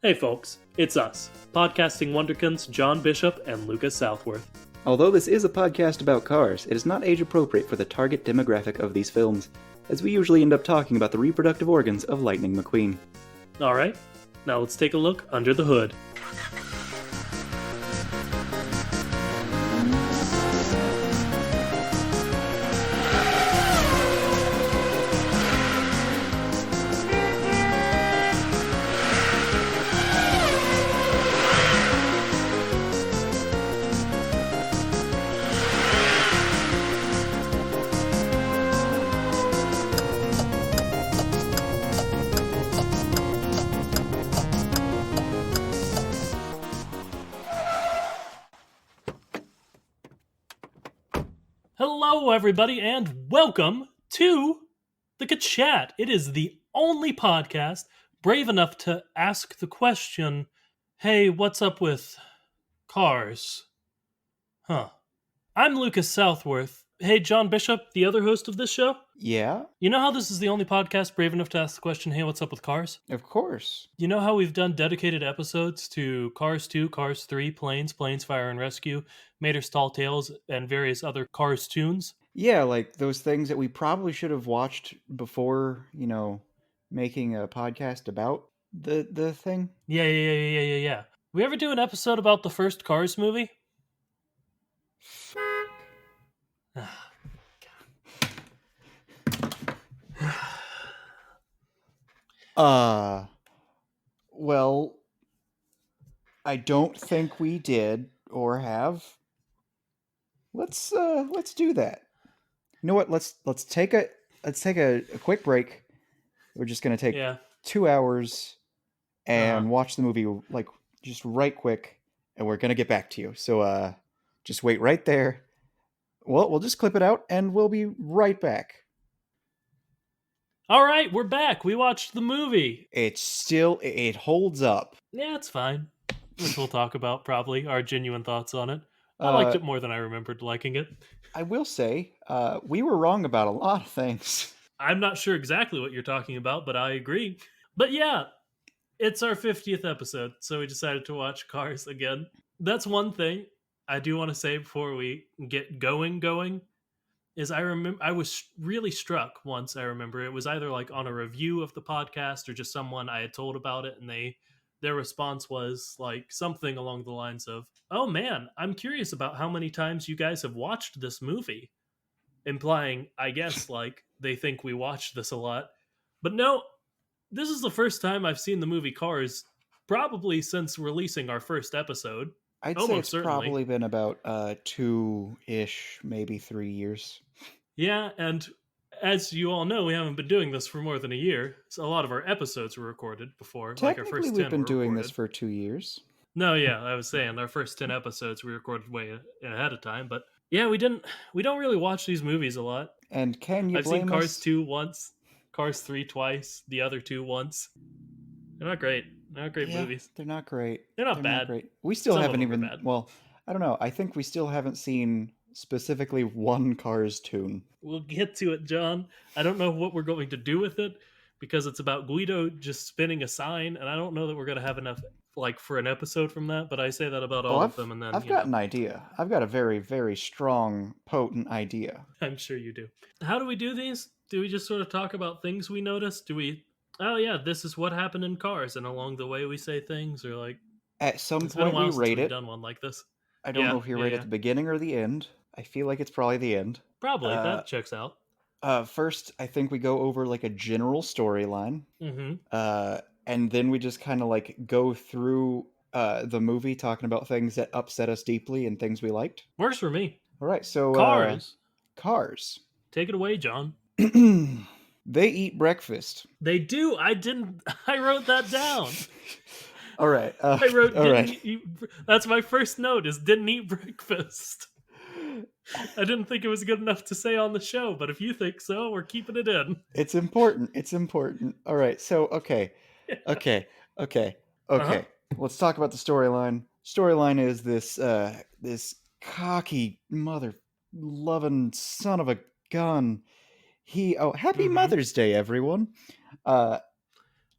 Hey folks, it's us, podcasting wonderkins John Bishop and Lucas Southworth. Although this is a podcast about cars, it is not age appropriate for the target demographic of these films, as we usually end up talking about the reproductive organs of Lightning McQueen. Alright, now let's take a look under the hood. Hello everybody and welcome to the Chat. It is the only podcast brave enough to ask the question, hey, what's up with cars? I'm Lucas Southworth. Hey, John Bishop, the other host of this show? Yeah? You know how this is the only podcast brave enough to ask the question, hey, what's up with cars? Of course. You know how we've done dedicated episodes to Cars 2, Cars 3, Planes, Fire and Rescue, Mater's Tall Tales, and various other Cars tunes? Yeah, like those things that we probably should have watched before, making a podcast about the thing. Yeah. We ever do an episode about the first Cars movie? Well, I don't think we did or have. Let's do that. You know what? Let's take a quick break. We're just gonna take 2 hours and watch the movie like just right quick, and we're gonna get back to you. So just wait right there. Well, we'll just clip it out and we'll be right back. All right, we're back. We watched the movie. It holds up. Yeah, it's fine. Which we'll talk about probably our genuine thoughts on it. I liked it more than I remembered liking it. I will say, we were wrong about a lot of things. I'm not sure exactly what you're talking about, but I agree. But yeah, it's our 50th episode, so we decided to watch Cars again. That's one thing I do want to say before we get going, is I remember I was really struck once. I remember it was either like on a review of the podcast or just someone I had told about it, and their response was like something along the lines of, "Oh man, I'm curious about how many times you guys have watched this movie," implying, I guess, like they think we watched this a lot. But no, this is the first time I've seen the movie Cars, probably since releasing our first episode. I'd say it's probably been about 2-ish, maybe 3 years. Yeah, and as you all know, we haven't been doing this for more than a year. So a lot of our episodes were recorded before. Technically, like our first 10 we've been doing recorded. this for 2 years. No, yeah, I was saying our first 10 episodes we recorded way ahead of time, but yeah, we don't really watch these movies a lot. And can you I've blame seen Cars us? 2 once, Cars 3 twice, the other 2 once. They're not great. They're not great movies. They're not great. They're not bad. Great. We still Some haven't of them even. are bad. Well, I don't know. I think we still haven't seen specifically one Cars tune. We'll get to it, John. I don't know what we're going to do with it because it's about Guido just spinning a sign, and I don't know that we're going to have enough like for an episode from that. But I say that about all of them, and then I've got an idea. I've got a very, very strong, potent idea. I'm sure you do. How do we do these? Do we just sort of talk about things we noticed? Do we? Oh yeah, this is what happened in Cars, and along the way we say things, or like at some it's been a point while we since rate we've it. done one like this. I don't know if you rate at the beginning or the end. I feel like it's probably the end. Probably that checks out. First, I think we go over like a general storyline, and then we just kind of like go through the movie, talking about things that upset us deeply and things we liked. Works for me. All right, so Cars. Take it away, John. They eat breakfast. They do. I wrote that down. All right. I wrote. That's my first note. Is didn't eat breakfast. I didn't think it was good enough to say on the show, but if you think so, we're keeping it in. It's important. All right. So okay. Let's talk about the storyline. Storyline is this cocky mother loving son of a gun. Happy Mother's Day, everyone.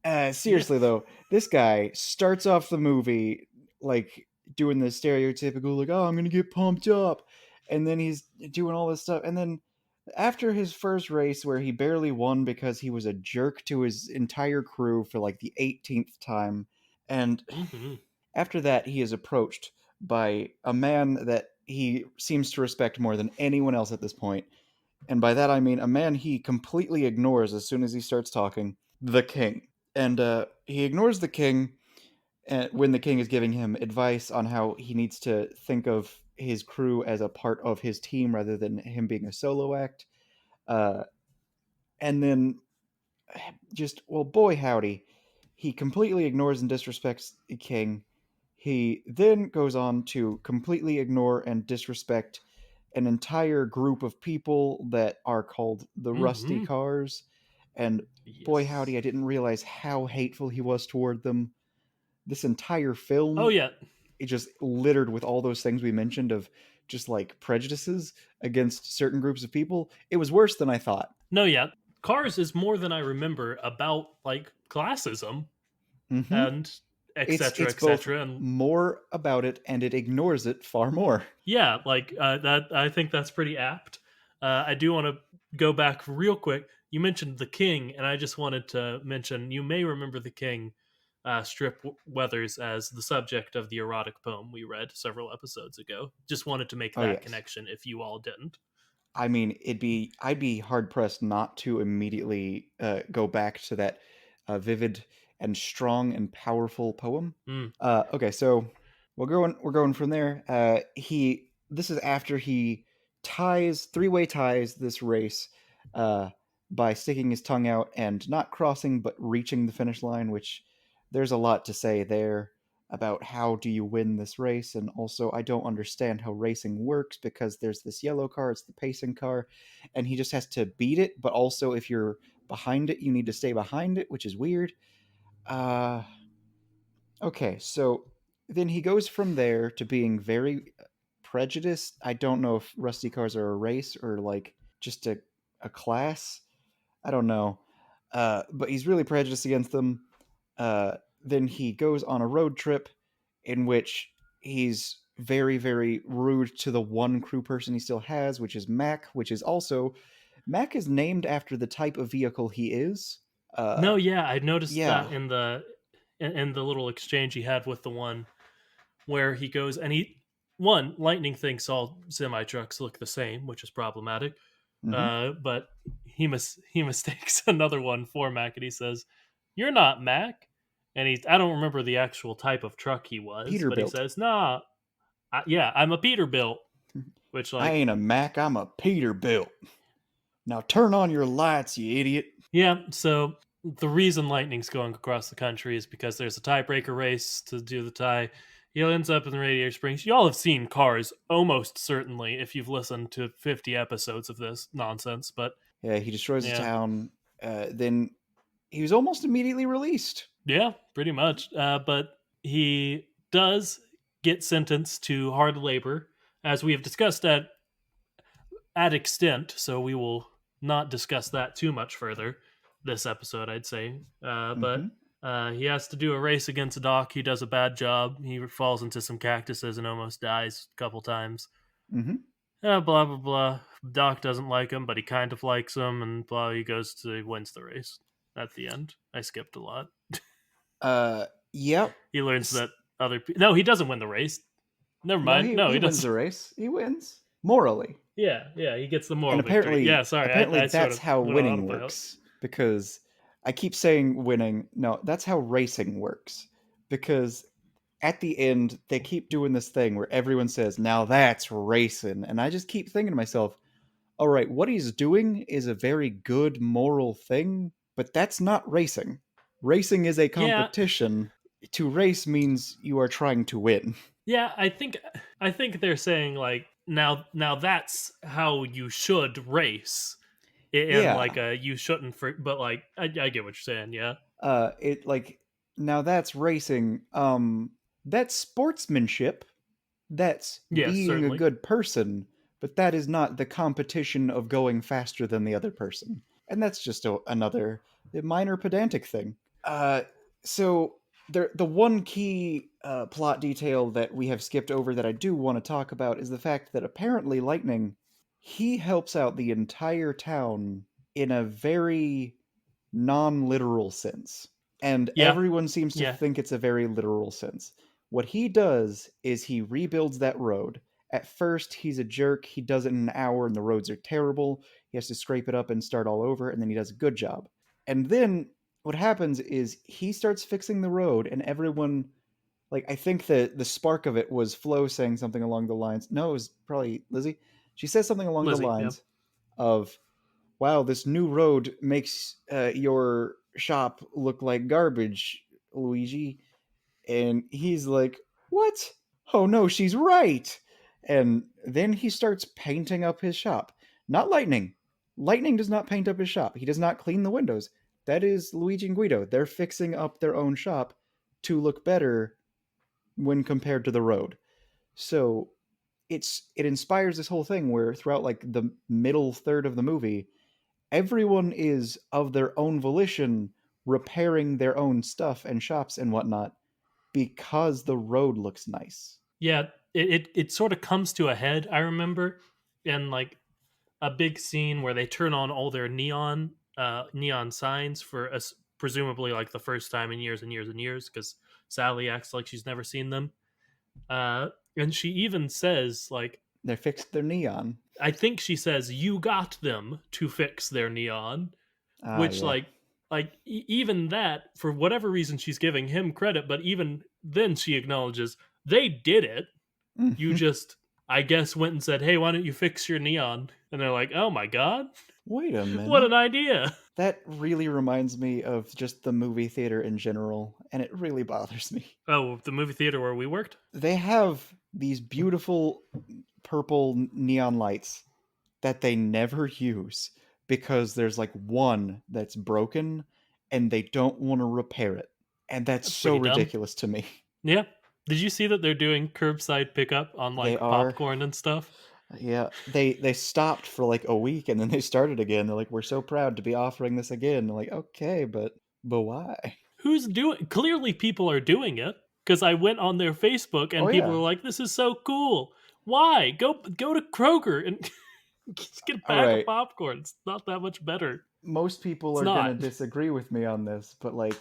Yeah. Seriously though, this guy starts off the movie like doing the stereotypical like, "Oh, I'm gonna get pumped up," and then he's doing all this stuff, and then after his first race where he barely won because he was a jerk to his entire crew for like the 18th time, and Hmm. after that he is approached by a man that he seems to respect more than anyone else at this point, and by that I mean a man he completely ignores as soon as he starts talking, the king. And he ignores the king when the king is giving him advice on how he needs to think of his crew as a part of his team rather than him being a solo act. Uh, and then just, well, boy howdy, he completely ignores and disrespects the king. He then goes on to completely ignore and disrespect an entire group of people that are called the Rusty Hmm. Cars. And boy howdy, Yes. I didn't realize how hateful he was toward them. This entire Oh film, yeah. it just littered with all those things we mentioned of just like prejudices against certain groups of people. It was worse than I thought. No, yeah. Cars is more than I remember about like classism Hmm. and It's both etc. And more about it and it ignores it far more. yeah, like that. I think that's pretty apt. I do want to go back real quick. You mentioned the king, and I just wanted to mention you may remember the king, Strip Weathers, as the subject of the erotic poem we read several episodes ago. Just wanted to make Oh that yes. connection if you all didn't. I mean, I'd be hard pressed not to immediately go back to that vivid and strong and powerful poem. Mm. Okay, so we're going from there. This is after he ties three-way ties this race uh, by sticking his tongue out and not crossing but reaching the finish line, which there's a lot to say there about how do you win this race, and also I don't understand how racing works because there's this yellow car, it's the pacing car, and he just has to beat it, but also if you're behind it you need to stay behind it, which is weird. uh Okay, so then he goes from there to being very prejudiced. I don't know if rusty cars are a race or like just a class. I don't know. But he's really prejudiced against them. Then he goes on a road trip in which he's very, very rude to the one crew person he still has, which is Mac, which is also. Mac is named after the type of vehicle he is. Uh, No, yeah, I noticed that yeah. in the little exchange he had with the one where he goes and he one lightning thinks all semi trucks look the same, which is problematic. Hmm. But he mistakes another one for Mac, and he says, "You're not Mac." And I don't remember the actual type of truck he was, but he Peterbilt. says, "Nah, yeah, I'm a Peterbilt," which I like ain't a Mac, I'm a Peterbilt. Now turn on your lights, you idiot. yeah. So the reason Lightning's going across the country is because there's a tiebreaker race to do the tie. He ends up in the Radiator Springs. Y'all have seen Cars almost certainly if you've listened to 50 episodes of this nonsense. But Yeah, he destroys the yeah, town. Then he was almost immediately released. yeah, pretty much. But he does get sentenced to hard labor, as we have discussed at extent. So we will not discuss that too much further this episode, I'd say. But Hmm. he has to do a race against Doc. He does a bad job. He falls into some cactuses and almost dies a couple times. Hmm. Blah blah blah. Doc doesn't like him, but he kind of likes him, and blah. He wins the race at the end. I skipped a lot. Yep. He learns that other people. No, he doesn't win the race. Never No, mind. No, he he wins doesn't. the race. He wins morally. Yeah, yeah, he gets the And moral victory. Yeah, apparently sorry, apparently I sort that's of how went on winning about. works because I keep saying winning. No, that's how racing works. Because at the end they keep doing this thing where everyone says, "Now that's racing." And I just keep thinking to myself, "All right, what he's doing is a very good moral thing, but that's not racing. Racing is a Yeah, competition. To race means you are trying to win." yeah, I think they're saying like now that's how you should race, and like Yeah. you shouldn't for, but like I get what you're saying. Yeah, It like now that's racing. That's sportsmanship. That's yes, being a certainly. good person, but that is not the competition of going faster than the other person. And that's just another minor pedantic thing. Uh, so the one key plot detail that we have skipped over that I do want to talk about is the fact that apparently Lightning, he helps out the entire town in a very non-literal sense. And Yeah, everyone seems to yeah, think it's a very literal sense. What he does is he rebuilds that road. At first, he's a jerk. He does it in an hour, and the roads are terrible. He has to scrape it up and start all over, and then he does a good job. And then what happens is he starts fixing the road, and everyone, like, I think the spark of it was Flo saying something along the lines. No, it was probably Lizzie. She says something along the Lizzie. Yeah, lines of, "Wow, this new road makes your shop look like garbage, Luigi." And he's like, "What? Oh no, she's right." And then he starts painting up his shop. Not Lightning. Lightning does not paint up his shop. He does not clean the windows. That is Luigi and Guido. They're fixing up their own shop to look better when compared to the road. So it inspires this whole thing where throughout like the middle third of the movie, everyone is of their own volition repairing their own stuff and shops and whatnot because the road looks nice. yeah. It sort of comes to a head. I remember, in like a big scene where they turn on all their neon signs for us, presumably like the first time in years and years and years, because Sally acts like she's never seen them. And she even says like, They fixed their neon. I think she says, "You got them to fix their neon," Ah, which yeah. even that, for whatever reason, she's giving him credit, but even then she acknowledges they did it. You Mhm. just, I guess, went and said, "Hey, why don't you fix your neon?" And they're like, "Oh my god, Wait a what minute. an idea!" That really reminds me of just the movie theater in general, and it really bothers me. Oh, the movie theater where we worked. They have these beautiful purple neon lights that they never use because there's like one that's broken and they don't want to repair it. And that's That's so pretty dumb. ridiculous to me. Yeah. Did you see that they're doing curbside pickup on They like are, popcorn and stuff? yeah, they stopped for like a week and then they started again. They're like, "We're so proud to be offering this again." I'm like, "Okay, but why?" Who's doing? Clearly, people are doing it because I went on their Facebook Oh and people yeah. were like, "This is so cool." Why? Go to Kroger and just get a All bag of right. popcorn. It's not that much better. Most people It's are going to not. disagree with me on this, but like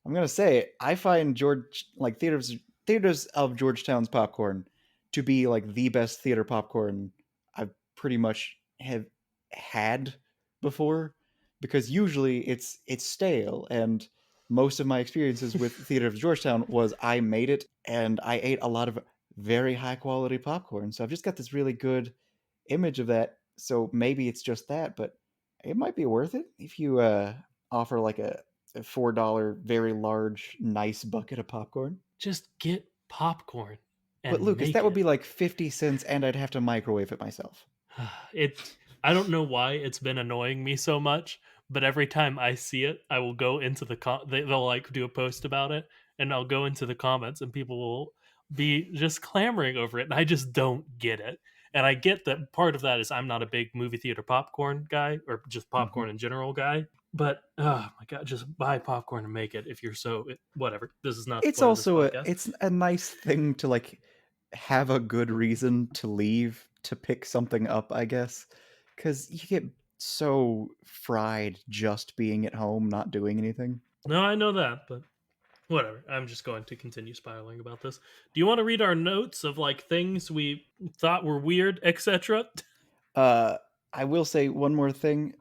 I'm gonna say I find George like theaters of Georgetown's popcorn to be like the best theater popcorn I've pretty much have had before because usually it's stale and most of my experiences with Theater of Georgetown was I made it and I ate a lot of very high quality popcorn. So I've just got this really good image of that. So maybe it's just that, but it might be worth it if you offer like a $4 very large nice bucket of popcorn. Just get popcorn But and Lucas, make that would it. be like 50 cents and I'd have to microwave it myself. It I don't know why it's been annoying me so much, but every time I see it, I will go into they'll like do a post about it, and I'll go into the comments and people will be just clamoring over it, and I just don't get it. And I get that part of that is I'm not a big movie theater popcorn guy or just Mhm. popcorn in general guy, but oh my god, just buy popcorn and make it if you're so whatever. This is not the It's point of this also a podcast. it's a nice thing to like have a good reason to leave to pick something up, I guess, cuz you get so fried just being at home not doing anything. No, I know that, but whatever. I'm just going to continue spiraling about this. Do you want to read our notes of like things we thought were weird, etc.? Uh, I will say one more thing.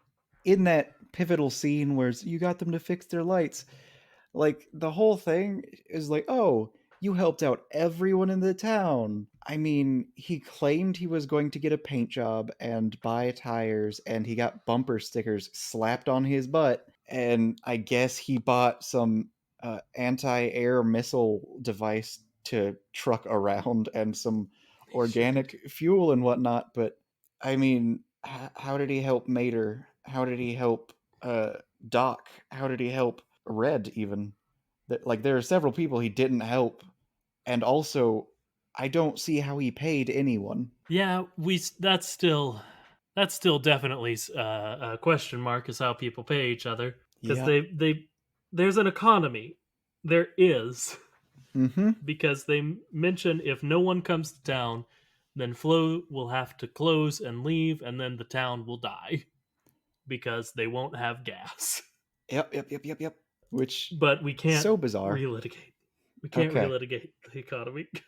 In that pivotal scene where you got them to fix their lights, like the whole thing is like, oh, you helped out everyone in the town. I mean, he claimed he was going to get a paint job and buy tires, and he got bumper stickers slapped on his butt. And I guess he bought some anti air missile device to truck around and some Sure did. organic fuel and whatnot. But I mean, how did he help Mater? How did he help Doc? How did he help Red? Even that, like there are several people he didn't help, and also I don't see how he paid anyone. Yeah, we that's still definitely a question mark is how people pay each other because Yeah, they there's an economy. There is, Mm-hmm. because they mention if no one comes to town, then Flo will have to close and leave, and then the town will die because they won't have gas. Yep, yep, yep, yep, yep. Which But we can't so bizarre. relitigate. We can't Okay. relitigate the economy All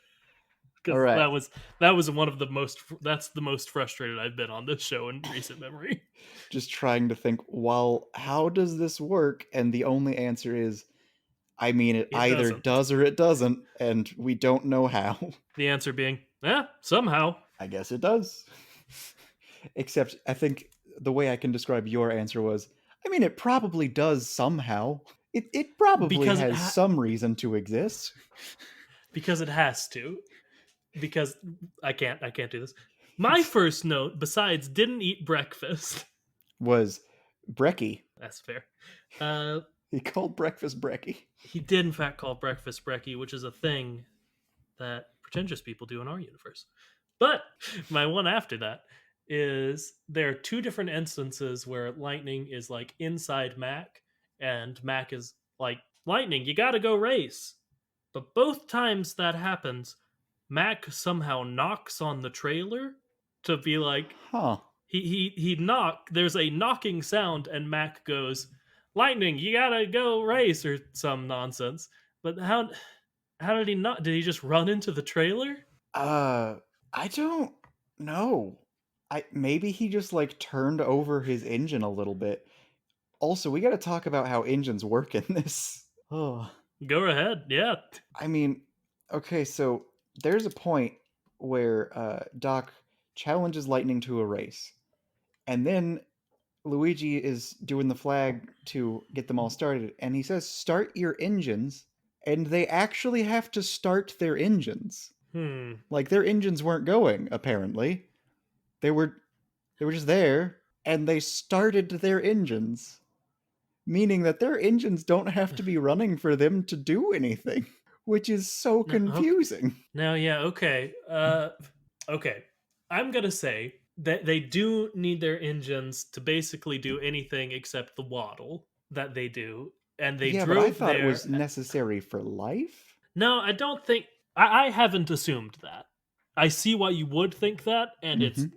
because right. that was one of the most. That's the most frustrated I've been on this show in recent memory. Just trying to think, well, how does this work? And the only answer is, I mean, it It either doesn't. does or it doesn't, and we don't know how. The answer being, somehow. I guess it does. Except, I think the way I can describe your answer was, I mean, it probably does somehow. It probably because it has ha- some reason to exist. because it has to. Because I can't do this. My first note, besides didn't eat breakfast. Was Brecky. That's fair. Uh, He called breakfast Brecky. he did in fact call breakfast brekkie, which is a thing that pretentious people do in our universe. But my one after that is there are two different instances where Lightning is like inside Mac, and Mac is like, Lightning, you gotta go race. But both times that happens, Mac somehow knocks on the trailer to be like, Huh. he knock. There's a knocking sound, and Mac goes, "Lightning, you gotta go race," or some nonsense. But how did he not? Did he just run into the trailer? Uh, I don't know. I maybe he just like turned over his engine a little bit. Also, we got to talk about how engines work in this. Oh, Go ahead. Yeah. I mean, okay, so there's a point where Doc challenges Lightning to a race, and then Luigi is doing the flag to get them all started, and he says, "Start your engines," and they actually have to start their engines. Hmm. Like their engines weren't going, apparently. They were they were just there and they started their engines, meaning that their engines don't have to be running for them to do anything, which is so No, okay. confusing. Now, yeah. Okay. Okay. I'm gonna say that they do need their engines to basically do anything except the waddle that they do, and they Yeah, but I drove thought it was there. necessary for life. No, I don't think. I haven't assumed that. I see why you would think that, and it's Hmm.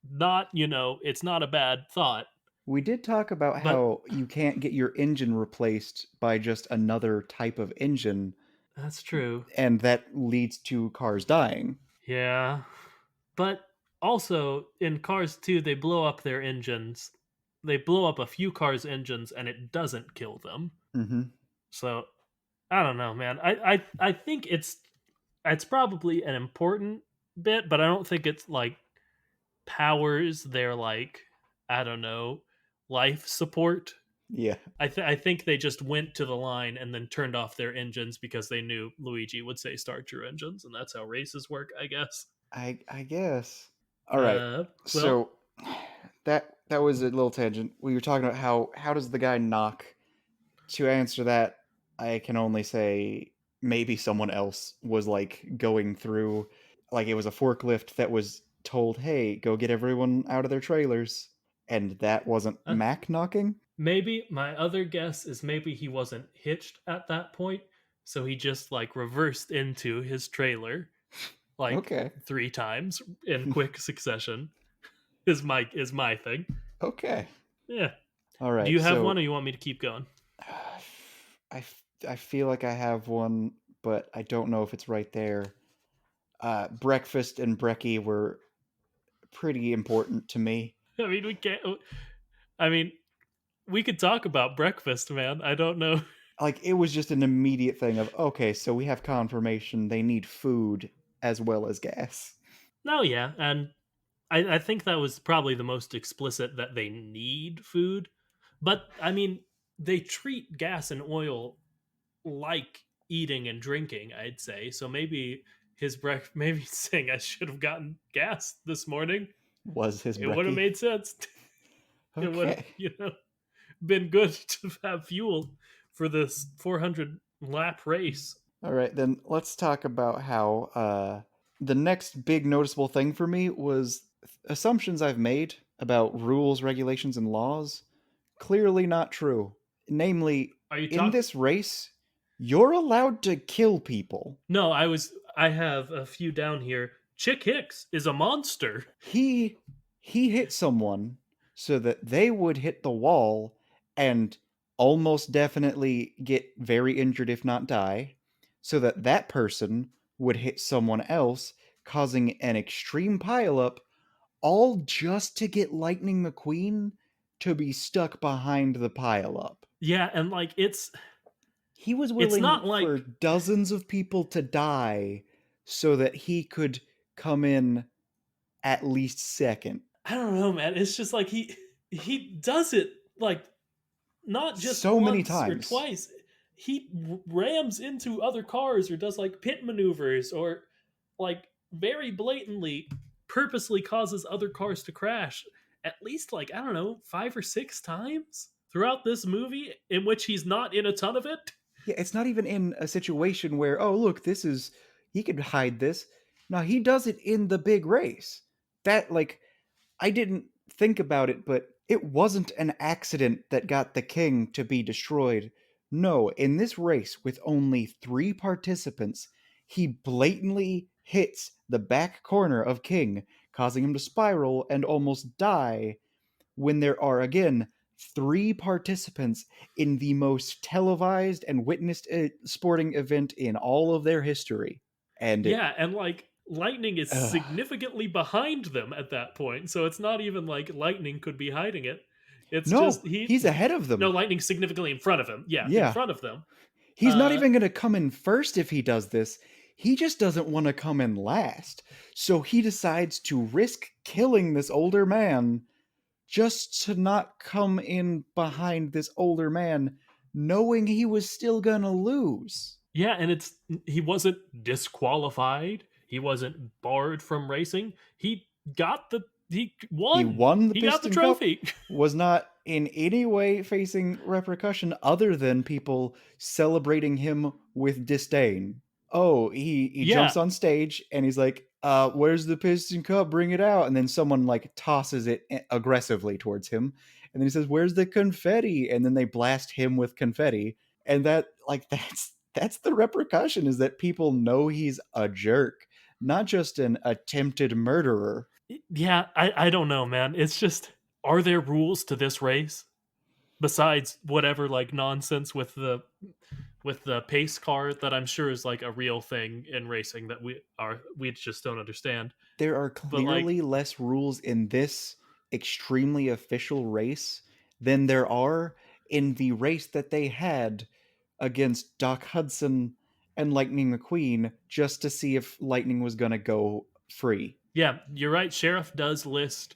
not. It's not a bad thought. We did talk about But how you can't get your engine replaced by just another type of engine, that's true. and that leads to cars dying. Yeah. But also in Cars 2, they blow up their engines. They blow up a few cars' engines, and it doesn't kill them. Hmm. So I don't know, man. I think it's probably an important bit, but I don't think it's like powers their like, I don't know, life support. Yeah, I think they just went to the line and then turned off their engines because they knew Luigi would say start your engines, and that's how races work, I guess. I guess. All right. Well, So that was a little tangent. We were talking about how does the guy knock? To answer that, I can only say maybe someone else was like going through, like it was a forklift that was told, "Hey, go get everyone out of their trailers," and that wasn't uh, Mac knocking. maybe my other guess is maybe he wasn't hitched at that point, so he just like reversed into his trailer like Okay. 3 times in quick succession. Is my thing. Okay. Yeah. All Do right. you have So one, or you want me to keep going? I feel like I have one, but I don't know if it's right there. Breakfast and Brecky were pretty important to me. I mean, we can't. I mean, we could talk about breakfast, man. I don't know. Like it was just an immediate thing of, okay, so we have confirmation they need food as well as gas. No, yeah, and I think that was probably the most explicit that they need food. But I mean, they treat gas and oil like eating and drinking, I'd say. So maybe maybe he's saying I should have gotten gas this morning. Was his It would have brekkie. made sense. It would have, Okay. been good to have fuel for this 400 lap race. All right, then let's talk about how the next big noticeable thing for me was assumptions I've made about rules, regulations, and laws. Clearly not true. Namely, Are you In talking? this race, you're allowed to kill people. No, I have a few down here. Chick Hicks is a monster. He he hit someone so that they would hit the wall and almost definitely get very injured if not die, so that that person would hit someone else, causing an extreme pileup, all just to get Lightning McQueen to be stuck behind the pileup. Yeah, and like He was it's willing not for like dozens of people to die so that he could come in at least second. I don't know, man. It's just like he does it like not just So many once or times. twice. He rams into other cars or does like pit maneuvers or like very blatantly purposely causes other cars to crash at least like I don't know 5 or 6 times throughout this movie in which he's not in a ton of it. Yeah, it's not even in a situation where, oh, look, this is, he could hide this. No, he does it in the big race. That, like, I didn't think about it, but it wasn't an accident that got the king to be destroyed. No, in this race with only 3 participants, he blatantly hits the back corner of King, causing him to spiral and almost die when there are, again, 3 participants in the most televised and witnessed sporting event in all of their history. And it, Yeah, and like Lightning is ugh. significantly behind them at that point. So it's not even like Lightning could be hiding it. It's No, just he he's ahead of no them. Lightning significantly in front of him. Yeah, in Yeah. front of them. He's not Uh even going to come in first if he does this. He just doesn't want to come in last. So he decides to risk killing this older man just to not come in behind this older man, knowing he was still going to lose. yeah, and it's he wasn't disqualified. He wasn't barred from racing. He He won. won the He got the Piston Cup, trophy. was not in any way facing repercussion other than people celebrating him with disdain. Oh, he yeah. jumps on stage and he's like, where's the Piston Cup? Bring it out. And then someone like tosses it aggressively towards him. And then he says, where's the confetti? And then they blast him with confetti. And that, like, that's the repercussion, is that people know he's a jerk, not just an attempted murderer. Yeah, I don't know, man. It's just are there rules to this race besides whatever like nonsense with the pace car that I'm sure is like a real thing in racing that we just don't understand. There are But like clearly less rules in this extremely official race than there are in the race that they had against Doc Hudson and Lightning McQueen, just to see if Lightning was going to go free. yeah, you're right. Sheriff does list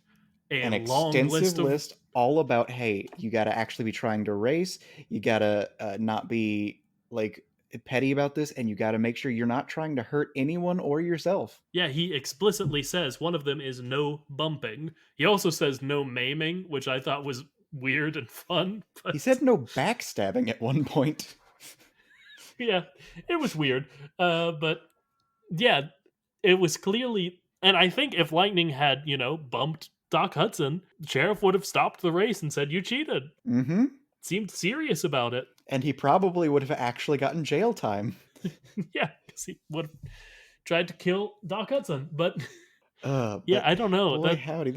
a An long extensive list of list all about, hey, you got to actually be trying to race, you got to not be like petty about this, and you got to make sure you're not trying to hurt anyone or yourself. yeah, he explicitly says one of them is no bumping. He also says no maiming, which I thought was weird and fun, He but said no backstabbing at one point. yeah, it was weird. But yeah, it was clearly, and I think if Lightning had, bumped Doc Hudson, the sheriff would have stopped the race and said, "You cheated." Mm-hmm. Seemed serious about it. And he probably would have actually gotten jail time. Yeah, because he would have tried to kill Doc Hudson. But yeah, But I don't know boy, that howdy,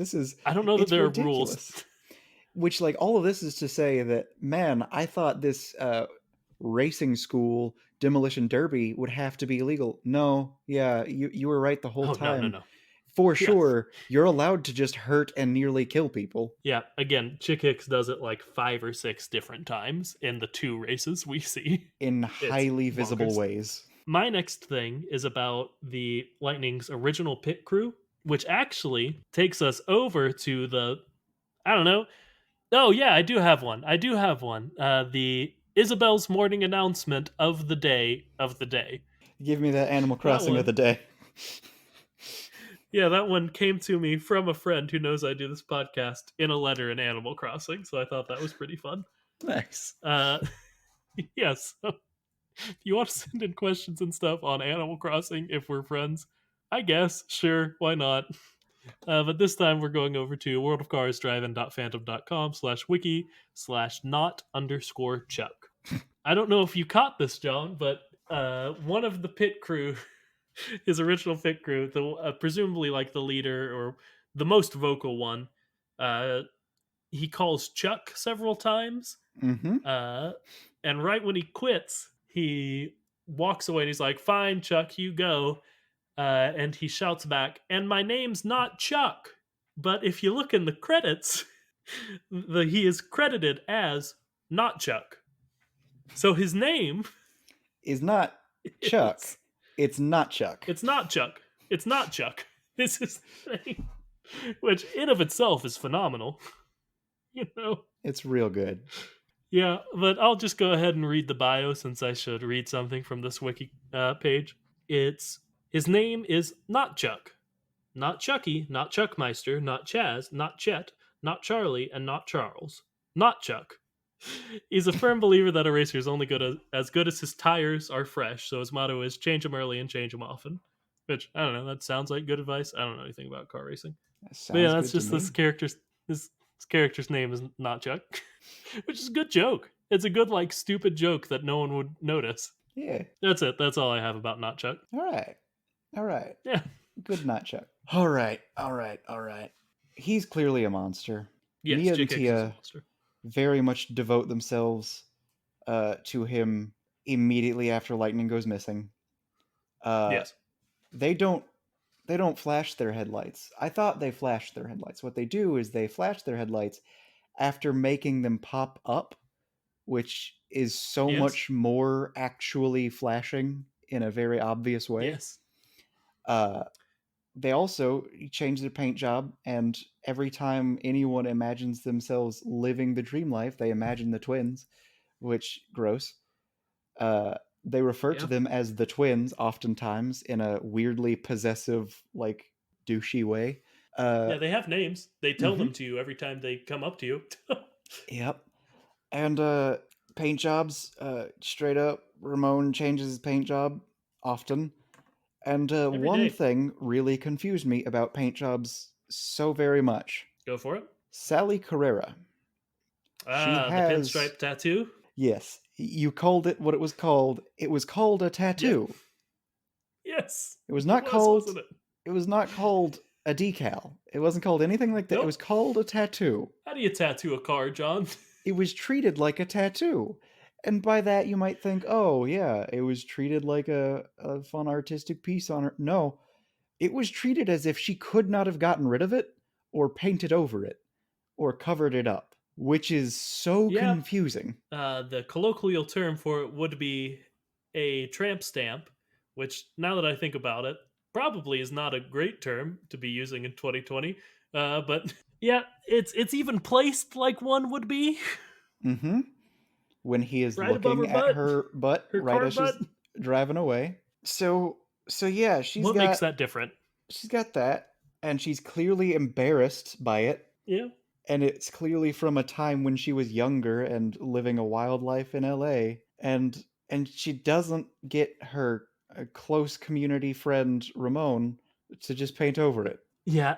I don't know that it's there are rules. ridiculous. Which, like, all of this is to say that, man, I thought this racing school demolition derby would have to be illegal. No, yeah, you were right the whole Oh no, no, time. no. For Yeah, sure, you're allowed to just hurt and nearly kill people yeah. Again, Chick Hicks does it like 5 or 6 different times in the 2 races we see. in It's highly visible bonkers. ways. My next thing is about the Lightning's original pit crew, which actually takes us over to the I don't know. Oh yeah, I do have one. I do have one. The Isabel's morning announcement of the day of the day. Give me that Animal That Crossing of one. the day. Yeah, that one came to me from a friend who knows I do this podcast in a letter in Animal Crossing, so I thought that was pretty fun. Nice. Uh yes. Yeah, so if you want to send in questions and stuff on Animal Crossing if we're friends, I guess, sure, why not? But this time we're going over to worldofcarsdriving.fandom.com/wiki/not_Chuck. I don't know if you caught this, John, but one of the pit crew, his original pit crew, the presumably like the leader or the most vocal one, uh, he calls Chuck several times, Mm-hmm. uh, and right when he quits, he walks away and he's like, "Fine, Chuck, you go." And he shouts back, "And my name's not Chuck." But if you look in the credits, he is credited as not Chuck. So his name Is not Chuck. is It's not Chuck. it's not Chuck. It's not Chuck. This is the thing, which in of itself is phenomenal. You know. It's real good. Yeah, but I'll just go ahead and read the bio since I should read something from this wiki page. It's his name is not Chuck, not Chucky, not Chuckmeister, not Chaz, not Chet, not Charlie, and not Charles. Not Chuck. He's a firm believer that a racer is only as good as his tires are fresh, so his motto is change them early and change them often. Which, I don't know, that sounds like good advice. I don't know anything about car racing. That But yeah, sounds that's good to just me. this character's name is not Chuck. Which is a good joke. It's a good, like, stupid joke that no one would notice. Yeah. That's it. That's all I have about not Chuck. All right. All right. Yeah. Good not Chuck. All right. All right. All right. He's clearly a monster. Yes, Mia and Chick Hicks is a Tia monster. very much devote themselves to him immediately after Lightning goes missing. Uh, Yes. they don't flash their headlights. I thought they flashed their headlights. What they do is they flash their headlights after making them pop up, which is so Yes. much more actually flashing in a very obvious way. Yes. Uh, they also change their paint job, and every time anyone imagines themselves living the dream life, they imagine the twins, which gross. Uh, they refer to Yeah. them as the twins oftentimes in a weirdly possessive, like douchey way. Uh, Yeah, they have names. They tell mm-hmm. them to you every time they come up to you. Yep. And paint jobs, straight up, Ramon changes his paint job often. And Every one day. thing really confused me about paint jobs so very much. Go for it. Sally Carrera. She Ah, the has, pinstripe tattoo. yes, you called it what it was called. It was called a Yep. tattoo. Yes. It was It not was, called. wasn't it? It was not called a decal. It wasn't called anything like that. It was Nope. called a tattoo. How do you tattoo a car, John? It was treated like a tattoo. And by that, you might think, oh, yeah, it was treated like a fun artistic piece on her. No, it was treated as if she could not have gotten rid of it, or painted over it, or covered it up, which is so Yeah. confusing. The colloquial term for it would be a tramp stamp, which, now that I think about it, probably is not a great term to be using in 2020. But yeah, it's even placed like one would be Mm-hmm. When he is right above her looking at butt, her butt her right car as butt. she's driving away. So yeah, What makes that different? she's got that, and she's clearly embarrassed by it, Yeah, and it's clearly from a time when she was younger and living a wild life in LA, and she doesn't get her close community friend Ramon to just paint over it. yeah.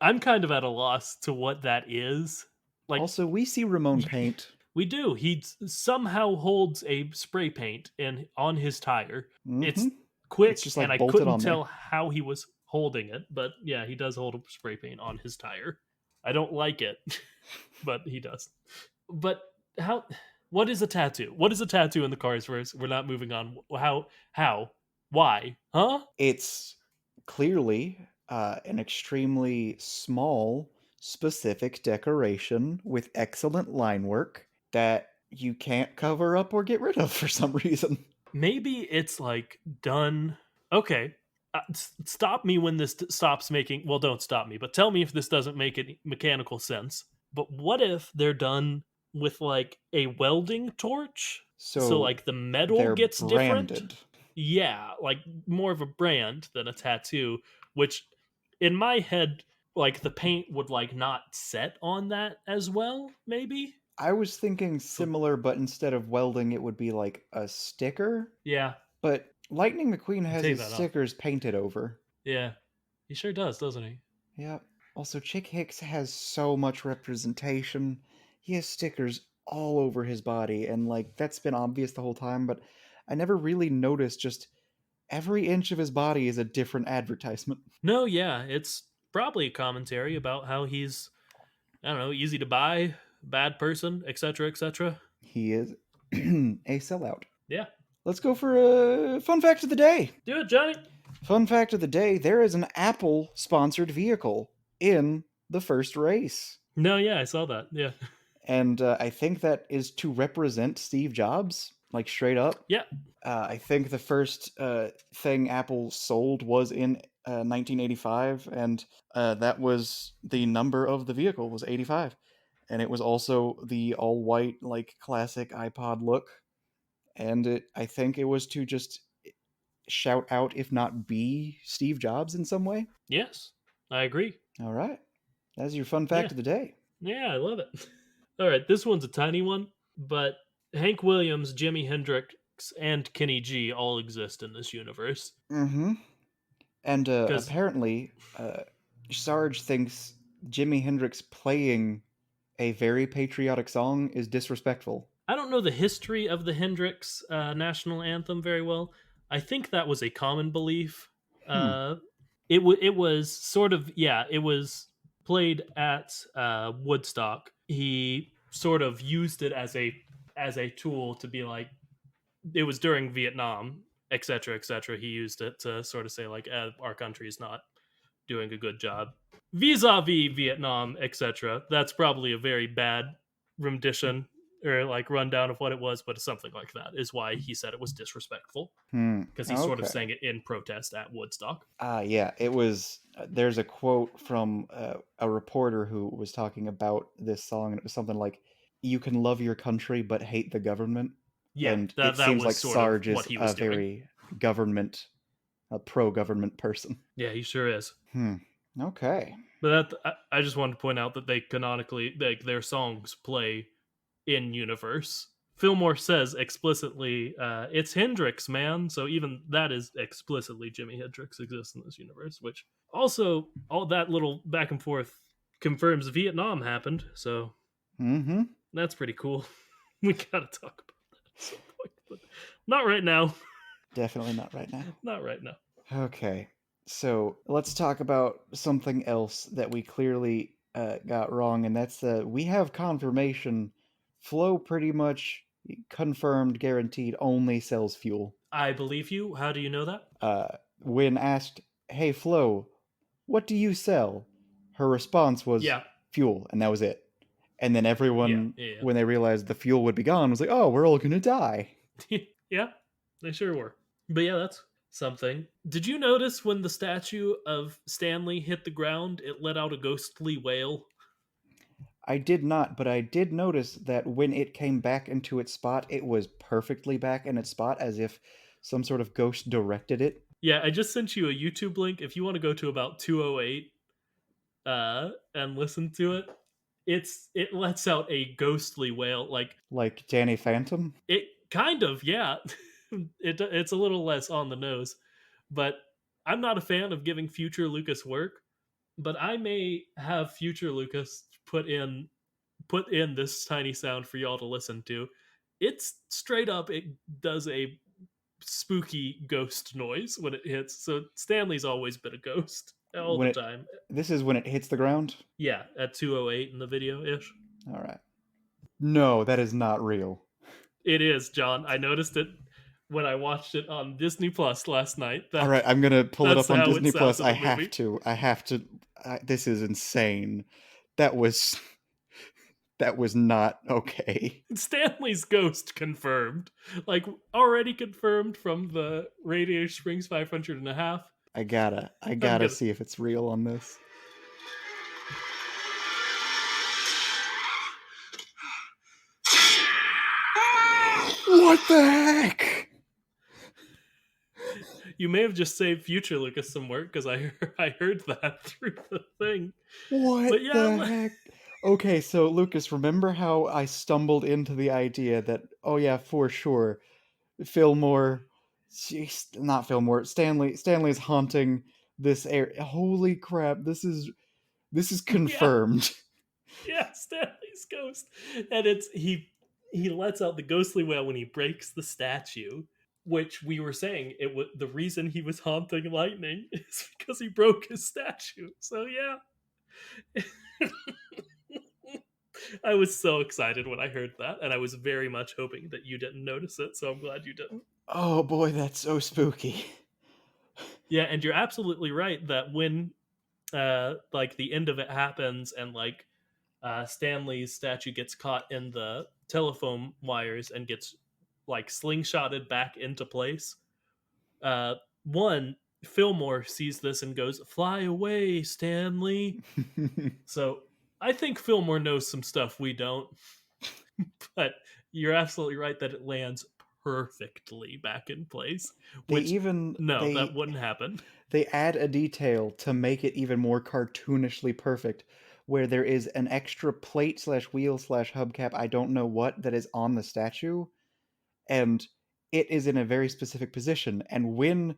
I'm kind of at a loss to what that is. Like, Also, we see Ramon paint. we do. He somehow holds a spray paint in on his tire. Mm-hmm. It's It's quick, just and like I bolted couldn't on tell there. how he was holding it. But yeah, he does hold a spray paint on his tire. I don't like it, but he does. But how? What is a tattoo? What is a tattoo in the cars? Verse. We're not moving on. How? How? Why? Huh? It's clearly an extremely small, specific decoration with excellent line work that you can't cover up or get rid of for some reason. Maybe it's like done. Okay. Stop me when this stops making. Well, don't stop me, but tell me if this doesn't make any mechanical sense. But what if they're done with like a welding torch? So So like the metal they're gets different? branded. Yeah, like more of a brand than a tattoo, which in my head, like the paint would like not set on that as well, maybe? I was thinking So similar, but instead of welding, it would be like a sticker. yeah, But Lightning McQueen I has take his that off. stickers painted over. Yeah. He sure does, doesn't he? Yep. Also, Chick Hicks has so much representation. He has stickers all over his body, and like that's been obvious the whole time, but I never really noticed just every inch of his body is a different advertisement. No, yeah, it's probably a commentary about how he's, I don't know, easy to buy, bad person, etc., etc. He is a sellout. Yeah, Let's go for a fun fact of the day. do it, Johnny. Fun fact of the day, there is an Apple sponsored vehicle in the first race. No, yeah, I saw that. Yeah, And I think that is to represent Steve Jobs, like straight up. yeah, I think the first thing Apple sold was in 1985, and that was the number of the vehicle was 85, and it was also the all white like classic iPod look, and I think it was to just shout out, if not be Steve Jobs in some way. yes, I agree. All right, that's your fun Yeah, fact of the day. yeah, I love it. All right, this one's a tiny one, but Hank Williams, Jimi Hendrix, and Kenny G all exist in this universe. Mm-hmm. And Because apparently, Sarge thinks Jimi Hendrix playing a very patriotic song is disrespectful. I don't know the history of the Hendrix national anthem very well. I think that was a common belief. Hmm. Uh, it was sort of, yeah, it was played at Woodstock. He sort of used it as a tool to be like, it was during Vietnam, etc., etc. He used it to sort of say like, our country is not doing a good job vis-a-vis Vietnam, etc. That's probably a very bad rendition or like rundown of what it was, but something like that is why he said it was disrespectful Hmm. because he sort of Okay. sang it in protest at Woodstock. Yeah, it was. There's a quote from a reporter who was talking about this song, and it was something like, "You can love your country but hate the government." Yeah, And it that seems was like sort of Sarge what is he a was doing. very government, a pro-government person. Yeah, he sure is. Hmm. Okay. But I just wanted to point out that they canonically, like, their songs play in universe. Fillmore says explicitly, "It's Hendrix, man." So even that is explicitly Jimi Hendrix exists in this universe. Which also all that little back and forth confirms Vietnam happened. So Mm-hmm. that's pretty cool. We gotta talk about that at some point, but not right now. Definitely not right now. Not right now. Okay, so let's talk about something else that we clearly got wrong, and that's we have confirmation. Flow pretty much confirmed, guaranteed, only sells fuel. I believe you. How do you know that? When asked, "Hey Flo, what do you sell?" her response was Yeah, fuel, and that was it. And then yeah, everyone, yeah, when they realized the fuel would be gone, was like, "Oh, we're all gonna die." yeah. Yeah, they sure were. But yeah, that's something. Did you notice when the statue of Stanley hit the ground, it let out a ghostly wail? I did not, but I did notice that when it came back into its spot, it was perfectly back in its spot, as if some sort of ghost directed it. Yeah, I just sent you a YouTube link if you want to go to about 208 and listen to it. It lets out a ghostly wail, like Like Danny Phantom. it kind of, yeah. It's a little less on the nose, but I'm not a fan of giving future Lucas work, but I may have future Lucas put in this tiny sound for y'all to listen to. It's straight up, it does a spooky ghost noise when it hits. So Stanley's always been a ghost all When the it time. This is when it hits the ground. Yeah, at 208 in the video ish. All right. No, that is not real. It is, John. I noticed it when I watched it on Disney Plus last night. All right, I'm gonna pull it That's up on how it Disney sounds Plus. in I the have movie. to. I have to. This is insane. That was that was not okay. Stanley's ghost confirmed. Like, already confirmed from the Radiator Springs 500 and a half. I I'm gotta gonna. see if it's real on this. What the heck? You may have just saved future Lucas some work because I heard that through the thing. What But the yeah, heck? Okay, so Lucas, remember how I stumbled into the idea that, oh yeah, for sure, Fillmore, jeez, not Fillmore, Stanley is haunting this area. Holy crap, this is yeah, confirmed. yeah, Stanley's ghost, and it's he. he lets out the ghostly wail when he breaks the statue, which we were saying it was the reason he was haunting Lightning is because he broke his statue. So yeah, I was so excited when I heard that, and I was very much hoping that you didn't notice it. So I'm glad you didn't. Oh boy, that's so spooky. Yeah, and you're absolutely right that when like the end of it happens and like Stanley's statue gets caught in the telephone wires and gets like slingshotted back into place. One, Fillmore sees this and goes, "Fly away, Stanley." So I think Fillmore knows some stuff we don't, but you're absolutely right that it lands perfectly back in place. they Which even no, that they wouldn't happen. they add a detail to make it even more cartoonishly perfect, where there is an extra plate slash wheel slash hubcap, I don't know what, that is on the statue, and it is in a very specific position. And when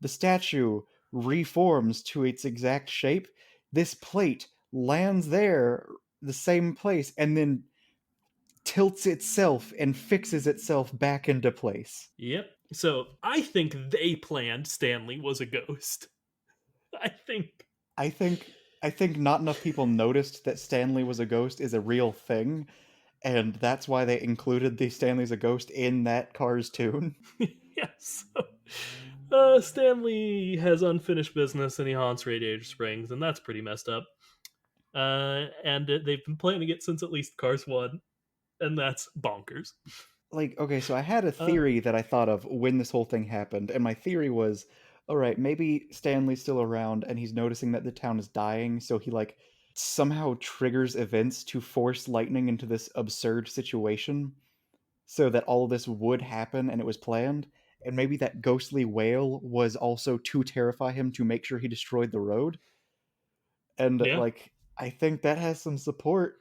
the statue reforms to its exact shape, this plate lands there, the same place, and then tilts itself and fixes itself back into place. Yep. So I think they planned Stanley was a ghost. I think. I think I think not enough people noticed that Stanley was a ghost is a real thing, and that's why they included the Stanley's a ghost in that Cars tune. Yes. Stanley has unfinished business and he haunts Radiator Springs, and that's pretty messed up. And they've been planning it since at least Cars 1, and that's bonkers. Like, okay, so I had a Uh, theory that I thought of when this whole thing happened, and my theory was, all right, maybe Stanley's still around and he's noticing that the town is dying, so he like somehow triggers events to force Lightning into this absurd situation so that all of this would happen and it was planned. And maybe that ghostly whale was also to terrify him to make sure he destroyed the road. And yeah. like, I think that has some support.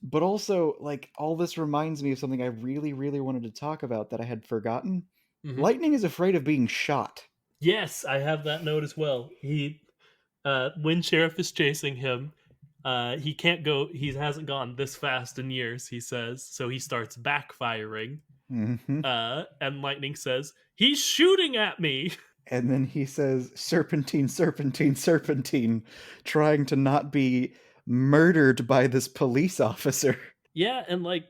But also, like, all this reminds me of something I really, really wanted to talk about that I had forgotten. Hmm. Lightning is afraid of being shot. Yes, I have that note as well. When Sheriff is chasing him, he can't go. He hasn't gone this fast in years. He says so. He starts backfiring. Hmm. And Lightning says, "He's shooting at me." And then he says, serpentine, serpentine, serpentine, trying to not be murdered by this police officer. Yeah, and like,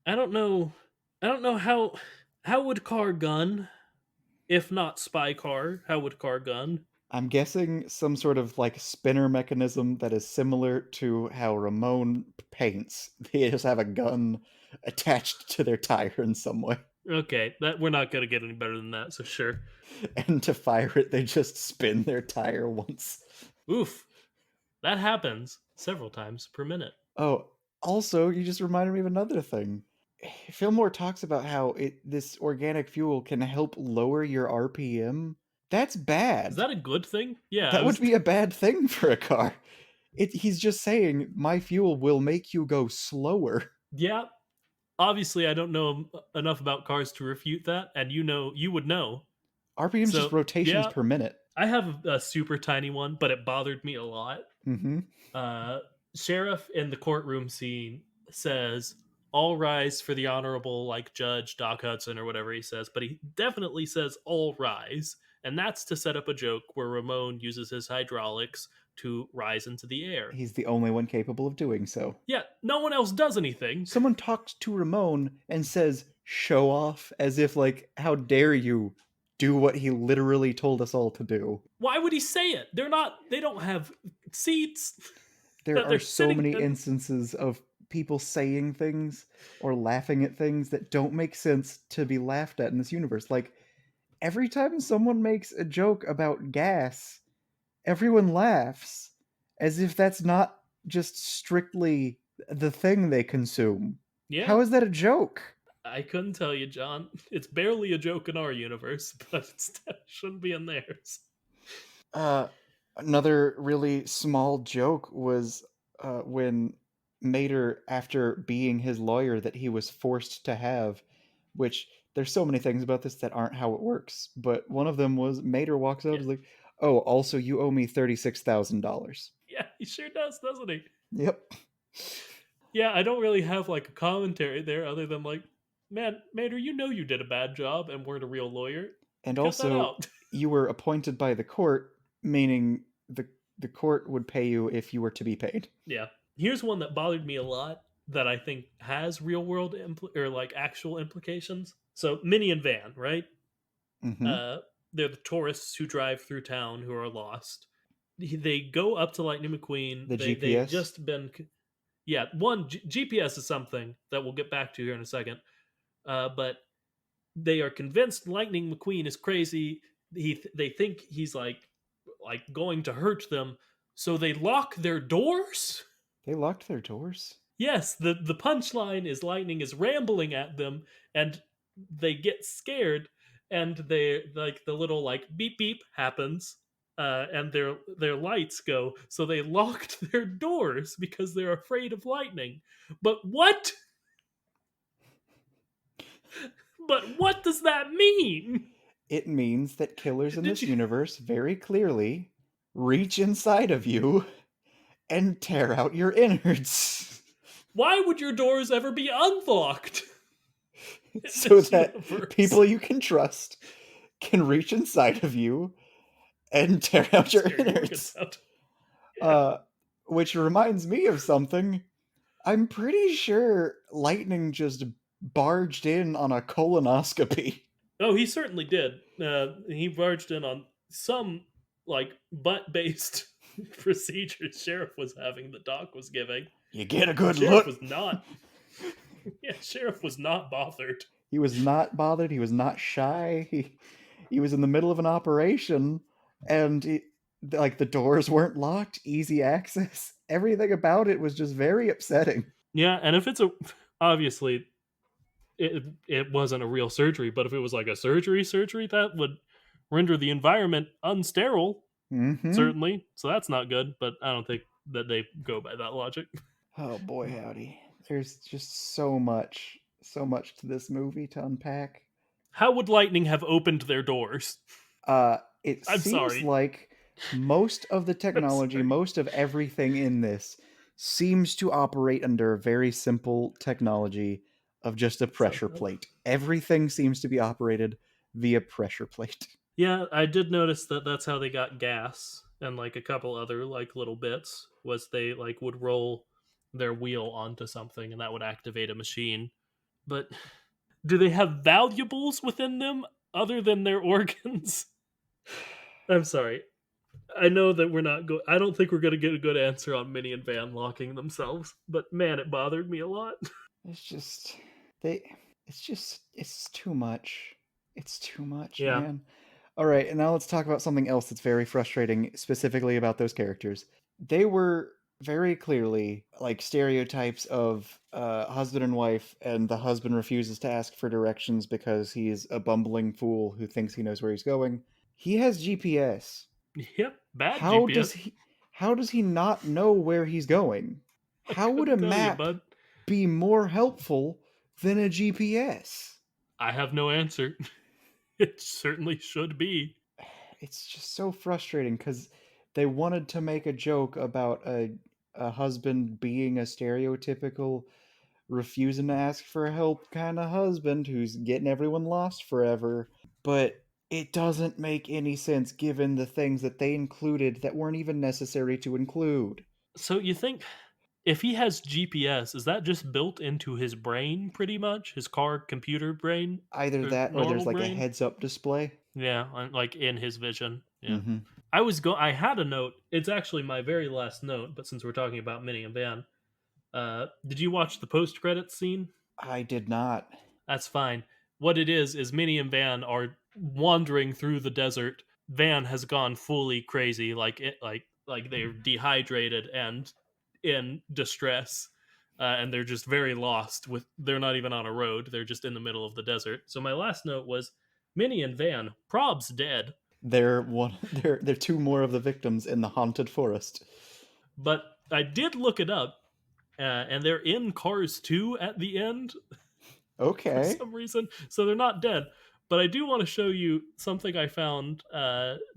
I don't know, I don't know how would Car gun if not spy car? How would Car gun? I'm guessing some sort of like spinner mechanism that is similar to how Ramon paints. They just have a gun attached to their tire in some way. Okay, that we're not gonna get any better than that. So sure. And to fire it, they just spin their tire once. Oof, that happens several times per minute. Oh, also, you just reminded me of another thing. Fillmore talks about how this organic fuel can help lower your RPM. That's Is bad. that a good thing? Yeah, I That would was. be a bad thing for a car. He's just saying my fuel will make you go slower. Yeah, obviously I don't know enough about cars to refute that, and you would know. RPM is just So rotations yeah, per minute. I have a super tiny one, but it bothered me a lot. Mm-hmm. uh, Sheriff in the courtroom scene says, "All rise for the honorable, like Judge Doc Hudson," or whatever he says, but he definitely says, "All rise." And that's to set up a joke where Ramon uses his hydraulics to rise into the air. He's the only one capable of doing so. Yeah, no one else does anything. Someone talks to Ramon and says, show off, as if, like, how dare you do what he literally told us all to do. Why would he say it? They don't have seats There that are they're so sitting many in. instances of people saying things or laughing at things that don't make sense to be laughed at in this universe. Like, every time someone makes a joke about gas, everyone laughs as if that's not just strictly the thing they consume. Yeah, How is that a joke? I couldn't tell you, John. It's barely a joke in our universe, but it shouldn't be in theirs. Uh, Another really small joke was when Mater, after being his lawyer that he was forced to have, which there's so many things about this that aren't how it works, but one of them was Mater walks up Yeah, and is like, "Oh, also you owe me $36,000." yeah, he sure does, doesn't he? Yep. Yeah, I don't really have like a commentary there other than like, man, Mater, you know you did a bad job and weren't a real lawyer. And Cut that also, out. you were appointed by the court, meaning the court would pay you if you were to be paid. Yeah. Here's one that bothered me a lot that I think has real world or like actual implications. So Minnie and Van, right? Mm-hmm. Uh, they're the tourists who drive through town who are lost. They go up to Lightning McQueen. The They've GPS. just been yeah. One GPS is something that we'll get back to here in a second. But they are convinced Lightning McQueen is crazy. They think he's like going to hurt them, so they lock their doors. They locked their doors. Yes, the punchline is Lightning is rambling at them, and they get scared, and they like the little like beep beep happens, and their lights go. So they locked their doors because they're afraid of lightning. But what? But what does that mean? It means that killers in Did this you? universe very clearly reach inside of you and tear out your innards Why would your doors ever be unlocked in so this that universe? people you can trust can reach inside of you and tear out your Scary organs innards. out. Yeah. Uh, which reminds me of something. I'm pretty sure Lightning just barged in on a colonoscopy. Oh, he certainly did. He barged in on some like butt-based procedure sheriff was having. The doc was giving. You get a good Sheriff look. was not. Yeah, sheriff was not bothered. He was not bothered. He was not shy. He was in the middle of an operation, and like the doors weren't locked, easy access. Everything about it was just very upsetting. Yeah, and if it's a obviously it wasn't a real surgery, but if it was like a surgery, that would render the environment unsterile. Mm-hmm. Certainly, so that's not good. But I don't think that they go by that logic. Oh boy, howdy! There's just so much to this movie to unpack. How would lightning have opened their doors? It I'm seems sorry. like most of the I'm technology, sorry. most of everything in this seems to operate under a very simple technology of just a pressure Somehow. plate. Everything seems to be operated via pressure plate. Yeah, I did notice that that's how they got gas and like a couple other like little bits was they like would roll their wheel onto something and that would activate a machine. But do they have valuables within them other than their organs? I'm sorry. I know that we're not go I don't think we're going to get a good answer on Minnie and Van locking themselves, but man, it bothered me a lot. It's just they it's too much. It's too much, Yeah. man. All right, and now let's talk about something else that's very frustrating specifically about those characters. They were very clearly like stereotypes of husband and wife, and the husband refuses to ask for directions because he's a bumbling fool who thinks he knows where he's going. He has GPS. Yep, bad How does GPS. he how does he not know where he's going? I How would a couldn't tell you, map bud. be more helpful than a GPS? I have no answer. It certainly should be. It's just so frustrating because they wanted to make a joke about a husband being a stereotypical refusing to ask for help kind of husband who's getting everyone lost forever, but it doesn't make any sense given the things that they included that weren't even necessary to include. So you think if he has GPS, is that just built into his brain pretty much? His car computer brain Either or that or there's normal like a brain? heads up display. Yeah, like in his vision. Yeah. Mm-hmm. I had a note. It's actually my very last note, but since we're talking about Minnie and Van, did you watch the post credits scene? I did not. That's fine. What it is Minnie and Van are wandering through the desert. Van has gone fully crazy, like they're dehydrated and in distress, and they're just very lost. With they're not even on a road; they're just in the middle of the desert. So my last note was Minnie and Van. Prob's dead, They're one. They're two more of the victims in the haunted forest. but I did look it up, and they're in Cars 2 at the end, for Okay. some reason. So they're not dead. But I do want to show you something I found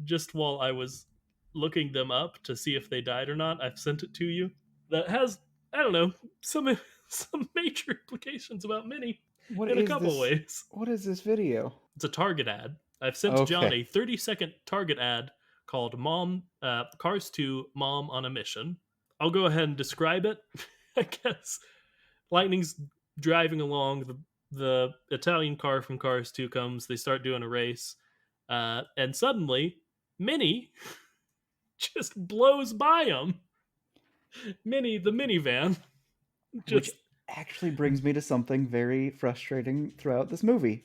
just while I was looking them up to see if they died or not. I've sent it to you. That has I don't know, some some major implications about Minnie What in a is couple this? ways. What is this video? It's a Target ad. I've sent John Okay. a 30-second Target ad called "Mom Cars 2 Mom on a Mission." I'll go ahead and describe it. I guess Lightning's driving along. The Italian car from Cars 2 comes. They start doing a race, and suddenly Minnie just blows by him. Minnie, the minivan, Which just actually brings me to something very frustrating throughout this movie.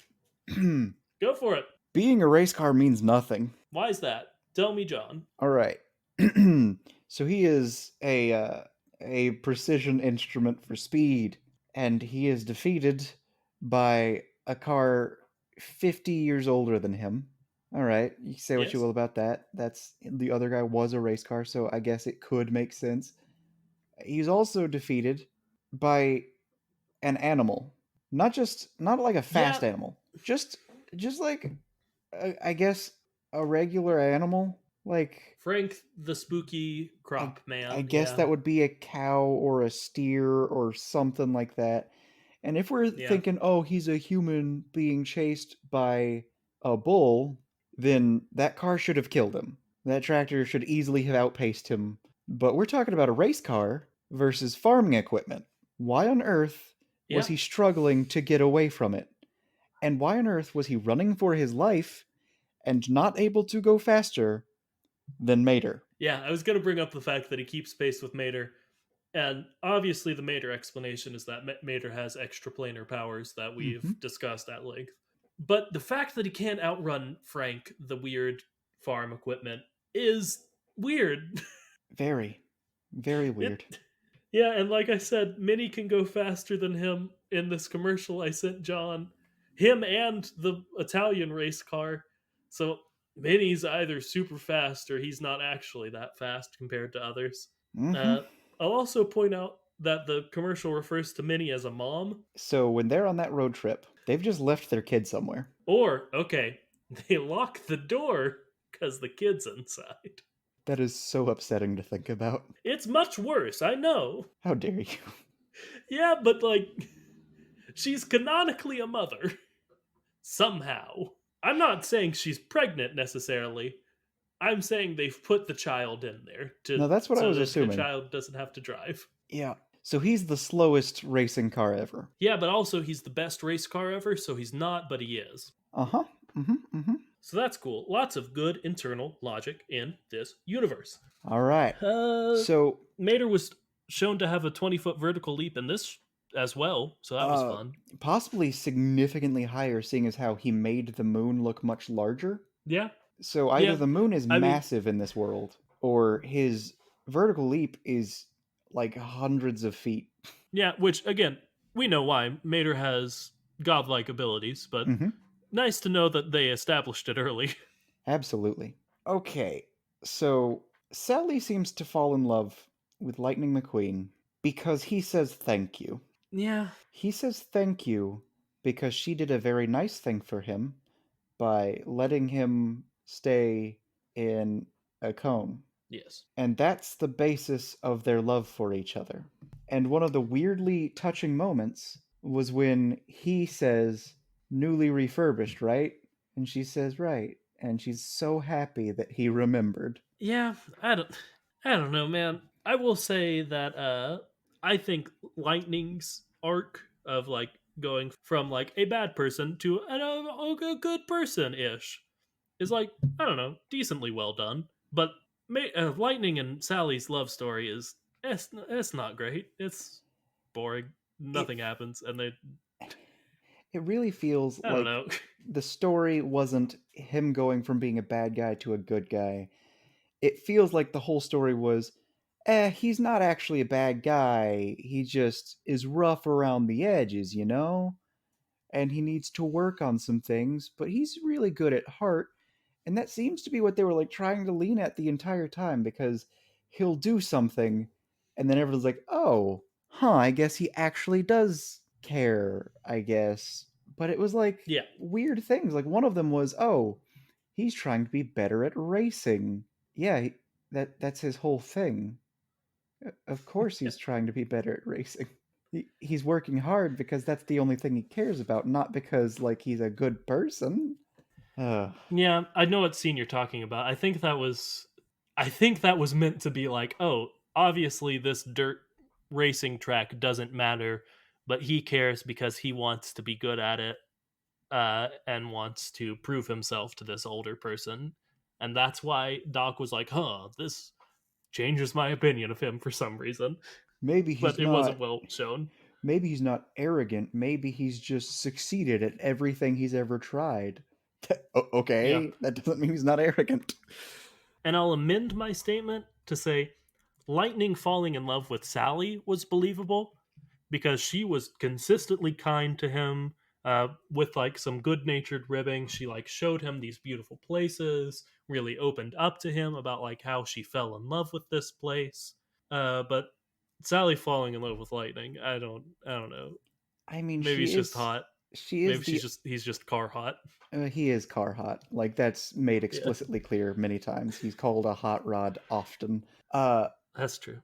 go for it. Being a race car means nothing. Why is that? Tell me, John. All right. So he is a precision instrument for speed, and he is defeated by a car 50 years older than him. All right, you say what you Yes. will about that. That's the other guy was a race car, so I guess it could make sense. He's also defeated by an animal, not like a Yeah, fast animal, just like I guess a regular animal. Like Frank, the spooky I crop I man. guess Yeah, that would be a cow or a steer or something like that. And if we're yeah, thinking, oh, he's a human being chased by a bull, then that car should have killed him. That tractor should easily have outpaced him. But we're talking about a race car versus farming equipment. Why on earth was yeah, he struggling to get away from it? And why on earth was he running for his life and not able to go faster than Mater? yeah. I was gonna bring up the fact that he keeps pace with Mater, and obviously the Mater explanation is that Mater has extraplanar powers that we've Hmm. discussed at length. But the fact that he can't outrun Frank, the weird farm equipment, is weird. Very, very weird. it Yeah, and like I said, Minnie can go faster than him in this commercial I sent John. Him and the Italian race car. So Minnie's either super fast or he's not actually that fast compared to others. Hmm. Uh, I'll also point out that the commercial refers to Minnie as a mom. So when they're on that road trip, they've just left their kid somewhere. Or, okay, they lock the door because the kid's inside. That is so upsetting to think about. It's much worse, I know. How dare you? Yeah, but like, she's canonically a mother. Somehow. I'm not saying she's pregnant necessarily. I'm saying they've put the child in there No, to that's what I so was that the assuming. child doesn't have to drive. Yeah. So he's the slowest racing car ever. Yeah, but also he's the best race car ever, so he's not, but he is. Uh huh. Mm-hmm. Mm-hmm. So that's cool. Lots of good internal logic in this universe. All right. Uh So, Mater was shown to have a 20-foot vertical leap in this as well, so that was uh, fun. possibly significantly higher, seeing as how he made the moon look much larger. Yeah. So either Yeah. the moon is I mean, massive in this world, or his vertical leap is like hundreds of feet. yeah, which again, we know why. Mater has godlike abilities, but Mm-hmm. nice to know that they established it early. Absolutely. Okay, so Sally seems to fall in love with Lightning McQueen because he says thank you. Yeah. He says thank you because she did a very nice thing for him by letting him stay in a cone. Yes. And that's the basis of their love for each other. And one of the weirdly touching moments was when he says, newly refurbished, right? And she says, right. And she's so happy that he remembered. Yeah, I don't know, man. I will say that I think Lightning's arc of like going from like a bad person to a good person ish is like, I don't know, decently well done. But Lightning and Sally's love story is it's not great. It's boring. It Nothing happens, and they it really feels I don't like know. the story wasn't him going from being a bad guy to a good guy. It feels like the whole story was, he's not actually a bad guy. He just is rough around the edges, you know? And he needs to work on some things, but he's really good at heart. And that seems to be what they were like trying to lean at the entire time because he'll do something and then everyone's like, "Oh, huh, I guess he actually does care, I guess." But it was like Yeah, weird things. Like one of them was, "Oh, he's trying to be better at racing." Yeah, that's his whole thing. Of course Yeah. he's trying to be better at racing. He's working hard because that's the only thing he cares about, not because like he's a good person. Uh, Yeah, I know what scene you're talking about. I think that was meant to be like, oh, obviously this dirt racing track doesn't matter, but he cares because he wants to be good at it, and wants to prove himself to this older person. And that's why Doc was like, huh, this changes my opinion of him for some reason. maybe he's But it not wasn't well shown. maybe he's not arrogant. Maybe he's just succeeded at everything he's ever tried. Yeah. Okay, that doesn't mean he's not arrogant. And I'll amend my statement to say Lightning falling in love with Sally was believable because she was consistently kind to him, with like some good natured ribbing. She like showed him these beautiful places, really opened up to him about like how she fell in love with this place. But Sally falling in love with Lightning, I don't know. I mean, Maybe he's just hot. she is Maybe the he's just car hot. he is car hot. Like that's made Yeah, explicitly clear many times. He's called a hot rod often. Uh, that's true.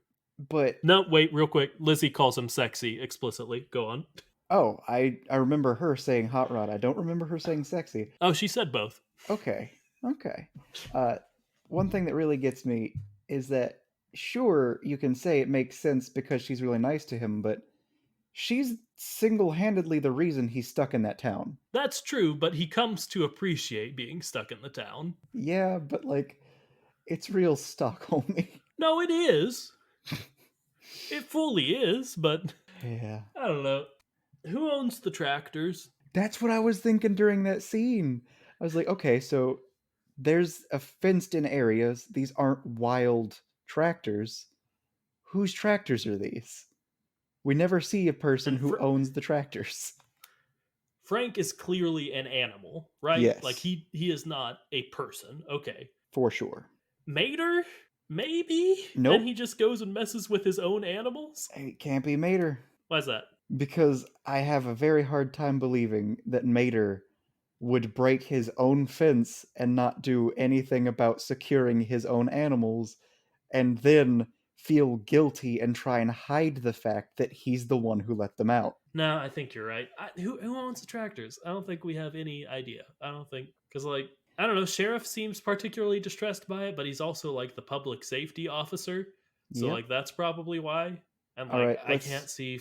but No, wait, real quick. Lizzie calls him sexy explicitly. Go on. oh, I remember her saying hot rod. I don't remember her saying sexy. Oh, she said both. Okay, okay. Uh, one thing that really gets me is that sure you can say it makes sense because she's really nice to him, but she's single-handedly the reason he's stuck in that town. That's true, but he comes to appreciate being stuck in the town. Yeah, but like it's real Stockholmy. No, it is. It fully is, but Yeah. I don't know. Who owns the tractors? That's what I was thinking during that scene. I was like, okay, so there's a fenced in areas. These aren't wild tractors. Whose tractors are these? We never see a person And who owns the tractors. Frank is clearly an animal, right? Like Yes, he is not a person. Okay. for sure. Mater? Maybe? And Nope, he just goes and messes with his own animals? it can't be Mater. Why's that? Because I have a very hard time believing that Mater would break his own fence and not do anything about securing his own animals, and then feel guilty and try and hide the fact that he's the one who let them out. No, I think you're right. Who owns the tractors? I don't think we have any idea. I don't think because like I don't know. Sheriff seems particularly distressed by it, but he's also like the public safety officer, so Yep. like that's probably why. And All like right, I can't see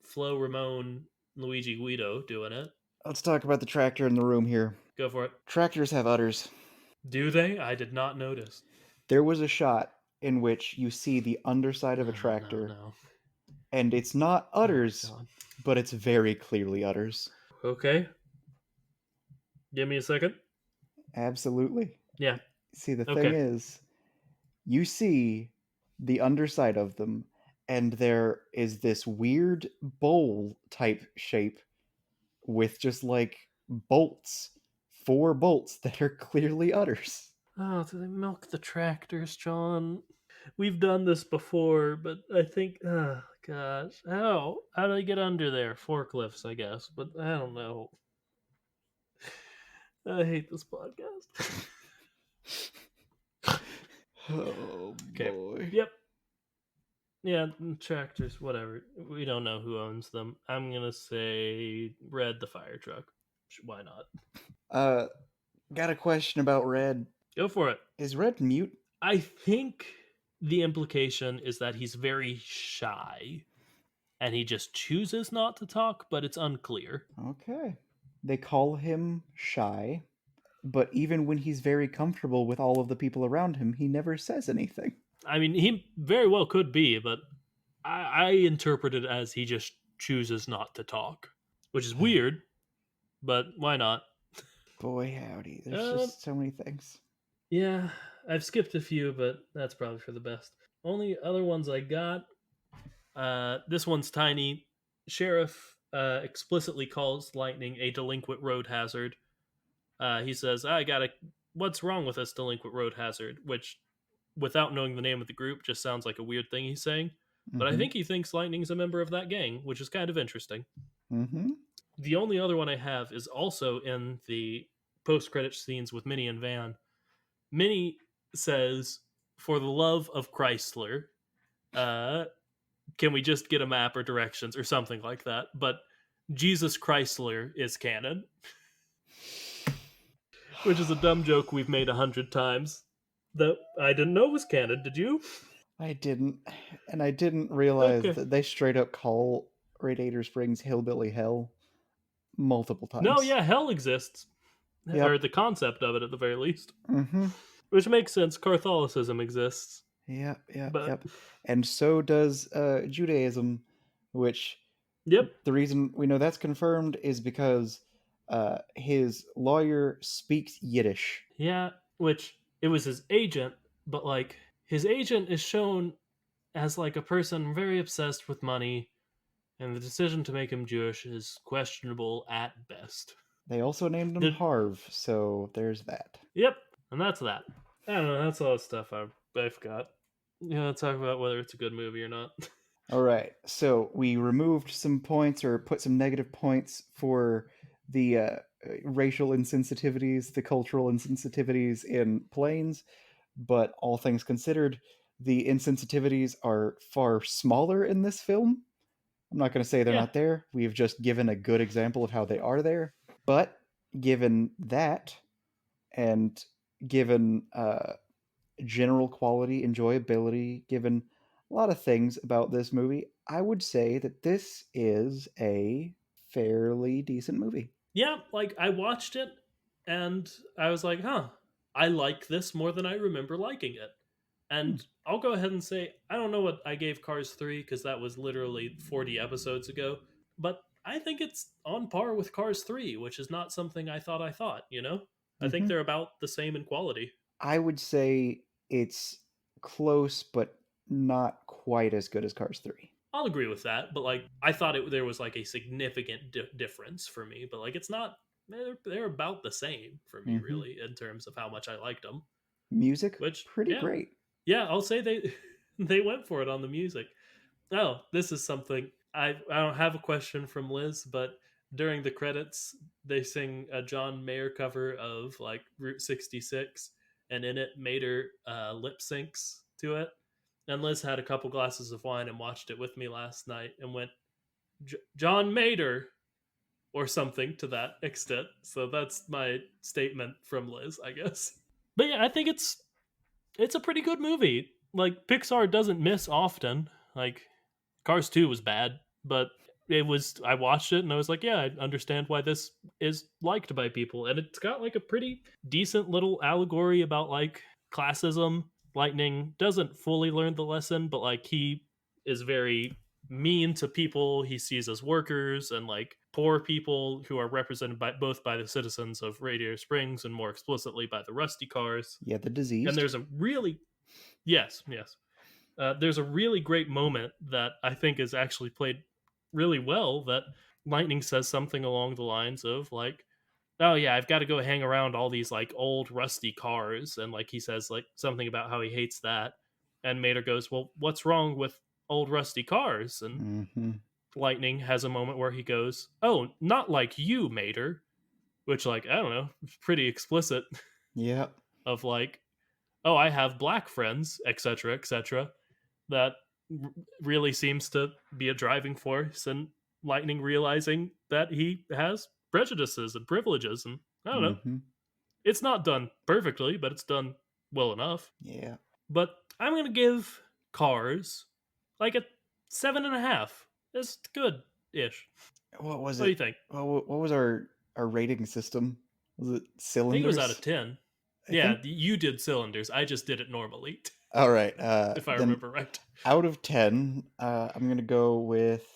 Flo, Ramon, Luigi, Guido doing it. let's talk about the tractor in the room here. Go for it. Tractors have udders. Do they? I did not notice. There was a shot in which you see the underside of a No, no, tractor, no. and it's not Oh my udders, god. but it's very clearly udders. Okay. Give me a second. Absolutely. Yeah. See, the thing Okay. is, you see the underside of them, and there is this weird bowl type shape with just like bolts, four bolts that are clearly udders. Oh, do they milk the tractors, John? We've done this before, but I think, oh gosh, how do they get under there? Forklifts, I guess, but I don't know. I hate this podcast. Oh Okay. boy. Yep. Yeah, tractors, whatever. We don't know who owns them. I'm gonna say Red the fire truck. Why not? Uh, got a question about Red. Go for it. Is Red mute? I think the implication is that he's very shy and he just chooses not to talk, but it's unclear. Okay. They call him shy, but even when he's very comfortable with all of the people around him, he never says anything. I mean, he very well could be, but I interpret it as he just chooses not to talk, which is weird, but why not? Boy, howdy. There's Uh, just so many things. yeah, I've skipped a few, but that's probably for the best. Only other ones I got. This one's tiny. Sheriff explicitly calls Lightning a delinquent road hazard. He says, "I gotta. What's wrong with this delinquent road hazard?" Which, without knowing the name of the group, just sounds like a weird thing he's saying. But I Mm-hmm. think he thinks Lightning's a member of that gang, which is kind of interesting. Mm-hmm. The only other one I have is also in the post-credit scenes with Minnie and Van. Minnie says, "For the love of Chrysler," Uh, can we just get a map or directions or something like that? But Jesus Chrysler is canon, which is a dumb joke we've made 100 times. That I didn't know was canon. Did you? I didn't, and I didn't realize Okay. that they straight up call Radiator Springs Hillbilly Hell multiple No, times. yeah, hell exists, or Yep. the concept of it at the very least, Mm-hmm. which makes sense. Catholicism exists, Yep, yep, but yep. And so does Judaism, which yep, the reason we know that's confirmed is because his lawyer speaks Yiddish. yeah, which it was his agent, but like his agent is shown as like a person very obsessed with money, and the decision to make him Jewish is questionable at best. They also named him The Harv, so there's that. Yep, and that's that. I don't know. That's all the stuff I forgot. Talk about whether it's a good movie or not. All right, so we removed some points or put some negative points for the racial insensitivities, the cultural insensitivities in planes, but all things considered, the insensitivities are far smaller in this film. I'm not going to say they're Yeah, not there. We've just given a good example of how they are there. But given that, and given general quality, enjoyability, given a lot of things about this movie, I would say that this is a fairly decent movie. yeah. Like I watched it, and I was like, huh, I like this more than I remember liking it. Hmm. And I'll go ahead and say I don't know what I gave Cars 3 because that was literally 40 episodes ago, but I think it's on par with Cars 3, which is not something I thought I thought. I think Hmm. they're about the same in quality. I would say it's close, but not quite as good as Cars 3. I'll agree with that, but like I thought there was like a significant difference for me, but like it's not. They're about the same for me, Hmm. really, in terms of how much I liked them. Music, Which, pretty yeah, great. yeah, I'll say they they went for it on the music. Oh, this is something I don't have a question from Liz, but during the credits they sing a John Mayer cover of like Route 66, and in it Mater lip syncs to it. And Liz had a couple glasses of wine and watched it with me last night and went John Mater or something to that extent. So that's my statement from Liz, I guess. But yeah, I think it's a pretty good movie. Like Pixar doesn't miss often. Like Cars 2 was bad, but it was I watched it and I was like, yeah, I understand why this is liked by people. And it's got like a pretty decent little allegory about like classism. Lightning doesn't fully learn the lesson, but like he is very mean to people he sees as workers and like poor people who are represented by the citizens of Radiator Springs and more explicitly by the Rusty Cars. Yeah, the And diseased. there's a really yes, there's a really great moment that I think is actually played really well. That Lightning says something along the lines of like, "Oh yeah, I've got to go hang around all these like old rusty cars," and like he says like something about how he hates that. And Mater goes, "Well, what's wrong with old rusty cars?" And Hmm. Lightning has a moment where he goes, "Oh, not like you, Mater," which like I don't know, pretty explicit Yeah. of like, "Oh, I have black friends, etc., etc." That really seems to be a driving force and Lightning realizing that he has prejudices and privileges, and I don't know, Hmm. it's not done perfectly, but it's done well enough. Yeah. But I'm gonna give Cars like a 7.5. It's good ish. What was What do it? you think? What was our rating system? Was it I think it was out of cylinders? 10. I think. Yeah, you did cylinders, I just did it normally. All right. If I Then remember right. out of 10, I'm gonna go with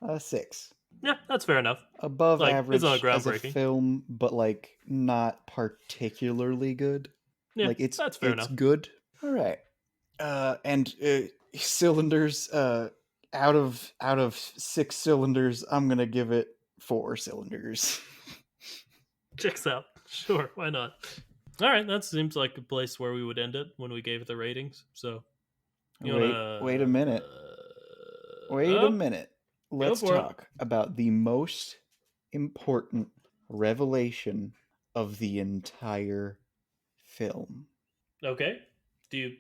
a 6. Yeah, that's fair enough. Above Like, it's not average as a groundbreaking. film, but like not particularly good. Yeah, Like it's that's fair it's enough. good. All right. And cylinders. Out of 6 cylinders, I'm gonna give it 4 cylinders. Checks out. Sure, why not? All right, that seems like a place where we would end it when we gave it the ratings. So you Wait a wanna? minute. Wait a Oh, minute. go Let's for it. talk about the most important revelation of the entire film. Okay. Do you?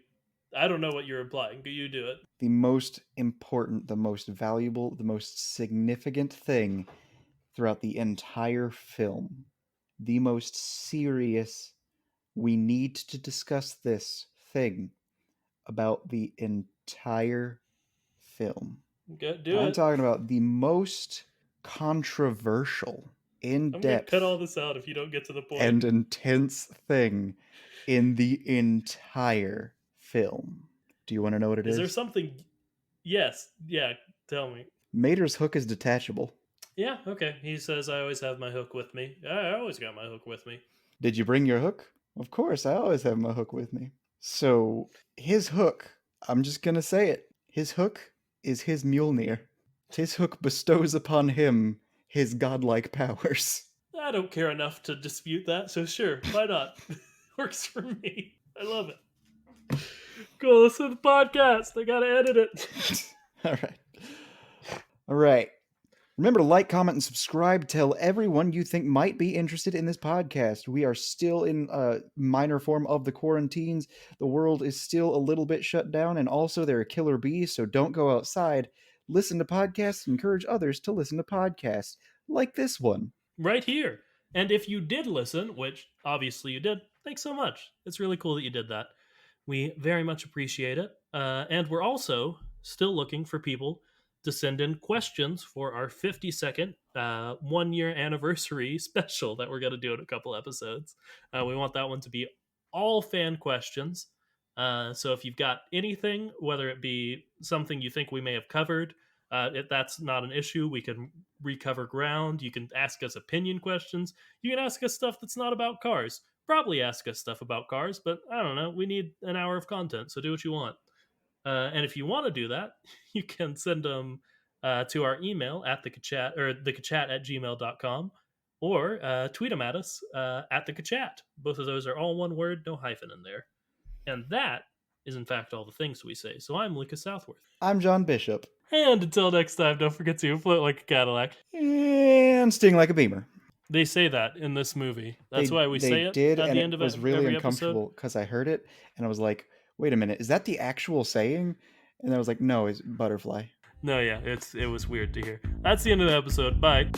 I don't know what you're implying. You do it. The most important, the most valuable, the most significant thing throughout the entire film, the most serious, we need to discuss this thing about the entire film. Go, do I'm it. talking about the most controversial, in I'm gonna cut all depth, this out if you don't get to the point. and intense thing in the entire film. Do you want to know what it Is there is? something? Yes. Yeah. Tell me. Mater's hook is detachable. Yeah. Okay. He says I always have my hook with me. I always got my hook with me. Did you bring your hook? Of course, I always have my hook with me. So, his hook, I'm just gonna say it, his hook is his Mjolnir. His hook bestows upon him his godlike powers. I don't care enough to dispute that, so sure, why not? Works for me. I love it. Go listen to the podcast. I gotta edit it. All right. All right. Remember to like, comment, and subscribe. Tell everyone you think might be interested in this podcast. We are still in a minor form of the quarantines. The world is still a little bit shut down, and also there are killer bees, so don't go outside. Listen to podcasts and encourage others to listen to podcasts like this one. Right here. And if you did listen, which obviously you did, thanks so much. It's really cool that you did that. We very much appreciate it. And we're also still looking for people to send in questions for our 52nd 1 year anniversary special that we're going to do in a couple episodes. We want that one to be all fan questions. So if you've got anything, whether it be something you think we may have covered, if that's not an issue, we can recover ground. You can ask us opinion questions. You can ask us stuff that's not about cars. Probably ask us stuff about cars, but I don't know. We need an hour of content, so do what you want. And if you want to do that, you can send them to our email at thekachat or thekachat at gmail.com or tweet them at us at thekachat. Both of those are all one word, no hyphen in there. And that is, in fact, all the things we say. So I'm Lucas Southworth. I'm John Bishop. And until next time, don't forget to float like a Cadillac. And sting like a beamer. They say that in this movie. That's They, why we they say it did, at and the it end of was really every uncomfortable episode. because I heard it and I was like, wait a minute, is that the actual saying? And I was like, no, it's butterfly. No, yeah, it was weird to hear. That's the end of the episode. Bye.